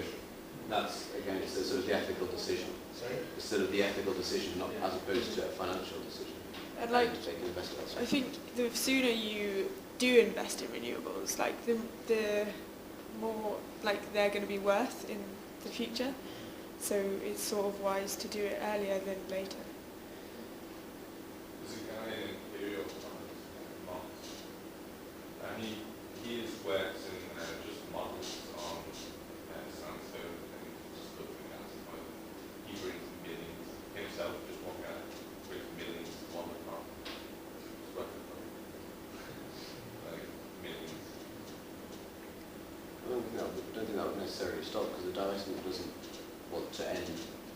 that's again, it's sort of the ethical decision. Sorry? It's sort of the ethical decision, not as opposed to a financial decision. And like, I think the sooner you do invest in renewables, like the more like they're going to be worth in the future. So it's sort of wise to do it earlier than later. There's a guy in Imperial Marx, and he has worked in just models on sandstone and just looking at it. He brings millions himself, just one guy brings millions to one apartment. It's worth it, like millions. don't think that would necessarily stop, because the divestment doesn't want to end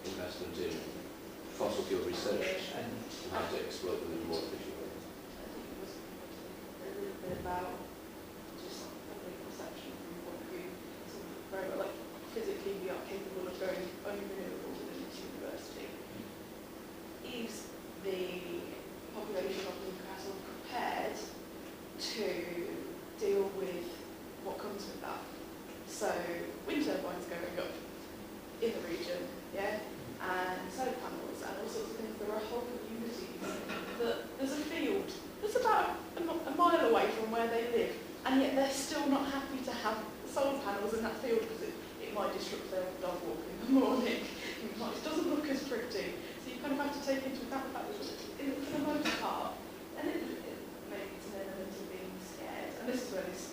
investment in fossil fuel research and how to exploit them in a more efficient way. A little bit about just public perception from what we very well, like physically we are capable of going unrenewable within this university. Is the population of Newcastle prepared to deal with what comes with that? from where they live, and yet they're still not happy to have solar panels in that field because it might disrupt their dog walk in the morning. It doesn't look as pretty. So you kind of have to take into account the fact that for the most part, and maybe it's an element of being scared. And this is where this,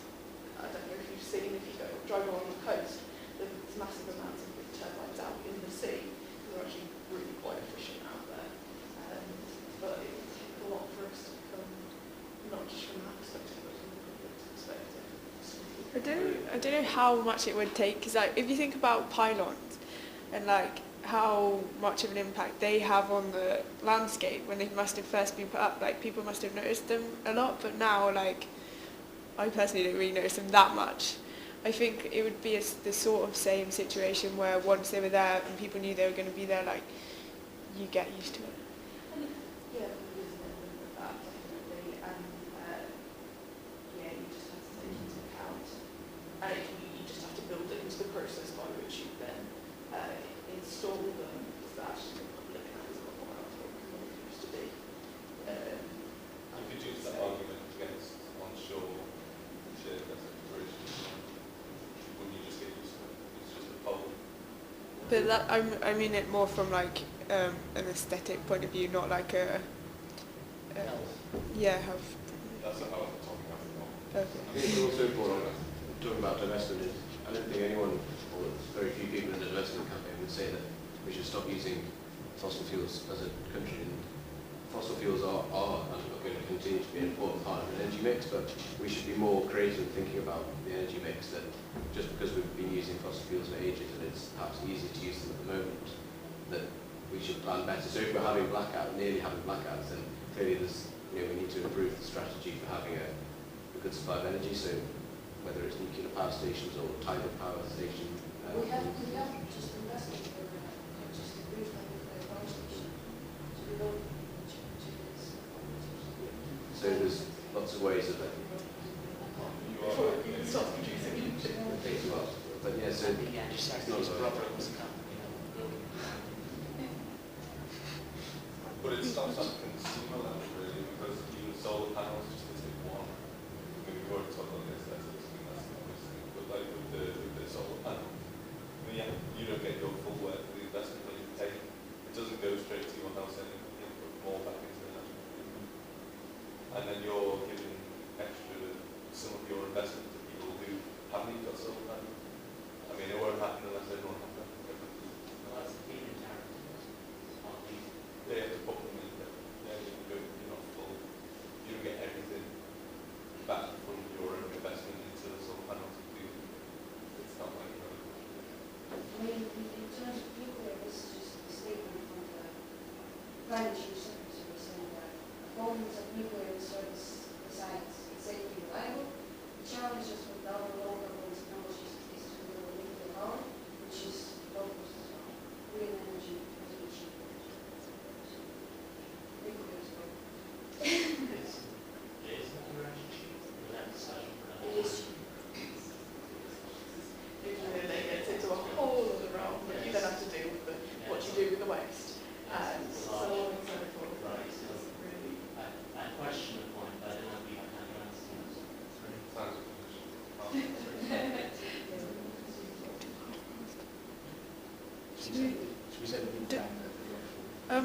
I don't know if you've seen, if you go drive along the coast, there's massive amounts of wind turbines out in the sea. They're actually really quite efficient out there. But it would take a lot for us to become, not just from that perspective, but from the public's perspective. I don't know how much it would take, because like, if you think about pylons and like how much of an impact they have on the landscape when they must have first been put up, like people must have noticed them a lot, but now like I personally don't really notice them that much. I think it would be the sort of same situation where once they were there and people knew they were going to be there, like you get used to it. Yeah, there is an element of that, definitely, and yeah, you just have to take into account, you just have to build it into the process by which you then install them, because that actually the public has a lot more outlook than it used to be. You could use that argument against onshore shared exploration. Wouldn't you just get used to it? It's just a pole. But that I mean it more from like an aesthetic point of view, not like a yeah, health. That's not how I'm talking about it. Okay. I think it's also important, talking about divestment, is I don't think anyone, or very few people in the divestment campaign would say that we should stop using fossil fuels as a country. And fossil fuels are and are going to continue to be an important part of an energy mix, but we should be more creative in thinking about the energy mix, that just because we've been using fossil fuels for ages and it's perhaps easy to use them at the moment, that we should plan better. So if we're having nearly having blackouts, then clearly there's, we need to improve the strategy for having a good supply of energy. So whether it's nuclear power stations or tidal power stations. We have just invested for just to brief the nuclear power station. So we don't change this. So there's lots of ways of it. Before we can stop producing energy. But yeah, so it's not so But it stops at consumer level really, because even solar panels, just to take one, we've already talked about this, that's obviously, but like with the solar panel, yeah, you don't get your full work for the investment that you take. It doesn't go straight to your house anymore, you put more back into the national grid. And then you're giving extra some of your investment to people who haven't even got solar panels. I mean, it won't happen unless everyone has that. Well, that's the feed-in tariff. They have to put them in there. Yeah, you're not full. You don't get everything back from your own investment into the solar panels. It's not like I mean, in terms of nuclear, this is just a statement from the climate change secretary saying that opponents of nuclear service besides it's safe and reliable. The challenge is with other low carbon technologies is to deliver nuclear power, which is low cost as well. Green energy is much cheaper. Nuclear is low. It is nuclear energy cheap. It is cheap. Nuclear then gets into a whole other realm that you then have to deal with what you do with the waste. And so on and so forth. Right. It's really... I question the point, but I don't know if you have kind of answers. Should we say the big bang that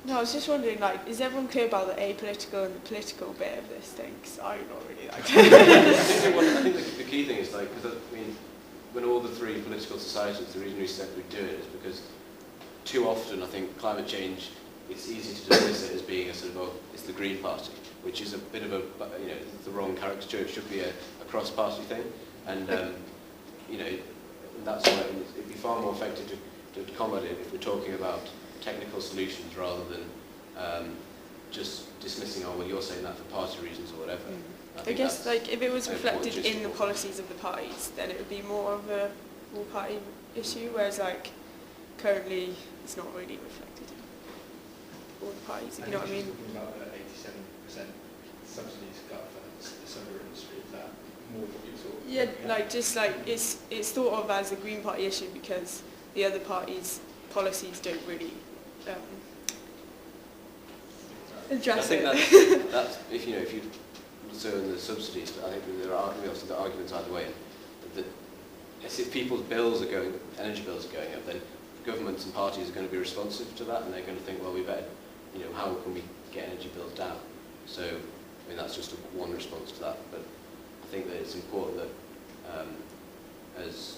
No, I was just wondering, like, is everyone clear about the apolitical and the political bit of this thing? Because I'm not really like I think the key thing is, like, because I mean, when all the three political societies, the reason we said we do it is because too often I think climate change, it's easy to dismiss it as being a sort of, it's the Green Party, which is a bit of a, the wrong caricature. It should be a cross-party thing. And, that's why it'd be far more effective to combat it if we're talking about technical solutions rather than just dismissing, oh, well, you're saying that for party reasons or whatever. I guess, like, if it was reflected in the policies of the parties, then it would be more of a all-party issue, whereas, like, currently it's not really reflected in all the parties, if you know what I mean. Talking about the 87% subsidies cut for the solar industry, is that more what you thought? Yeah, like, just like, it's thought of as a Green Party issue because the other parties' policies don't really address it. I think that's if you so in the subsidies, I think that there are obviously the arguments either way. That if people's bills are going, energy bills are going up, then governments and parties are going to be responsive to that, and they're going to think, well, we better, how can we get energy bills down? So, I mean, that's just one response to that. But I think that it's important that, as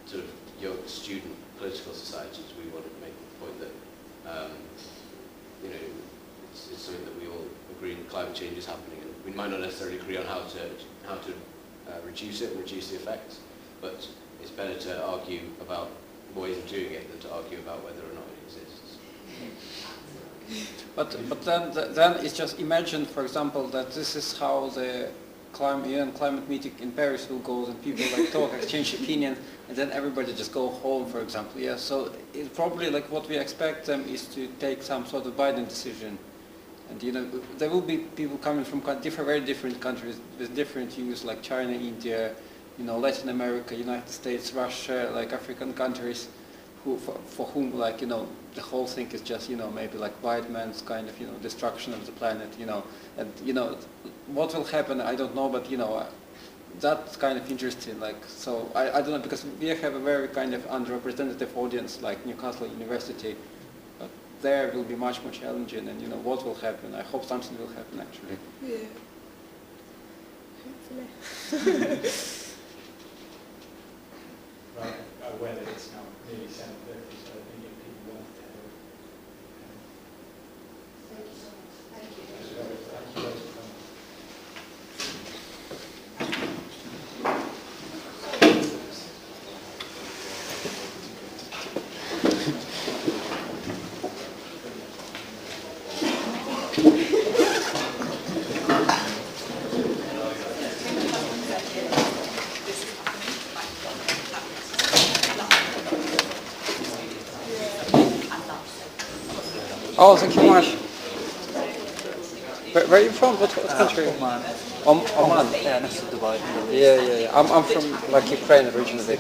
sort of young student political societies, we want to make the point that, it's something that we all agree that climate change is happening, and we might not necessarily agree on how to reduce it and reduce the effects, but it's better to argue about ways of doing it than to argue about whether or not it exists. But then it's just imagine, for example, that this is how the climate meeting in Paris will go, and people talk, exchange opinions, and then everybody just go home, for example. Yeah. So it's probably what we expect them is to take some sort of Biden decision, and there will be people coming from very different countries with different views, like China, India, Latin America, United States, Russia, African countries, for whom the whole thing is just maybe white man's kind of destruction of the planet, and what will happen I don't know, but that's kind of interesting. So I don't know, because we have a very kind of underrepresented audience like Newcastle University, but there will be much more challenging, and what will happen. I hope something will happen actually. Yeah. Hopefully. Right, aware that it's now nearly 7:30, so I think if people want to Thank you so much. Thank you. Thank you both for coming. Oh, thank you very much. Where are you from? What country? Oman. Oman? Yeah, next to Dubai. Yeah. I'm from Ukraine originally.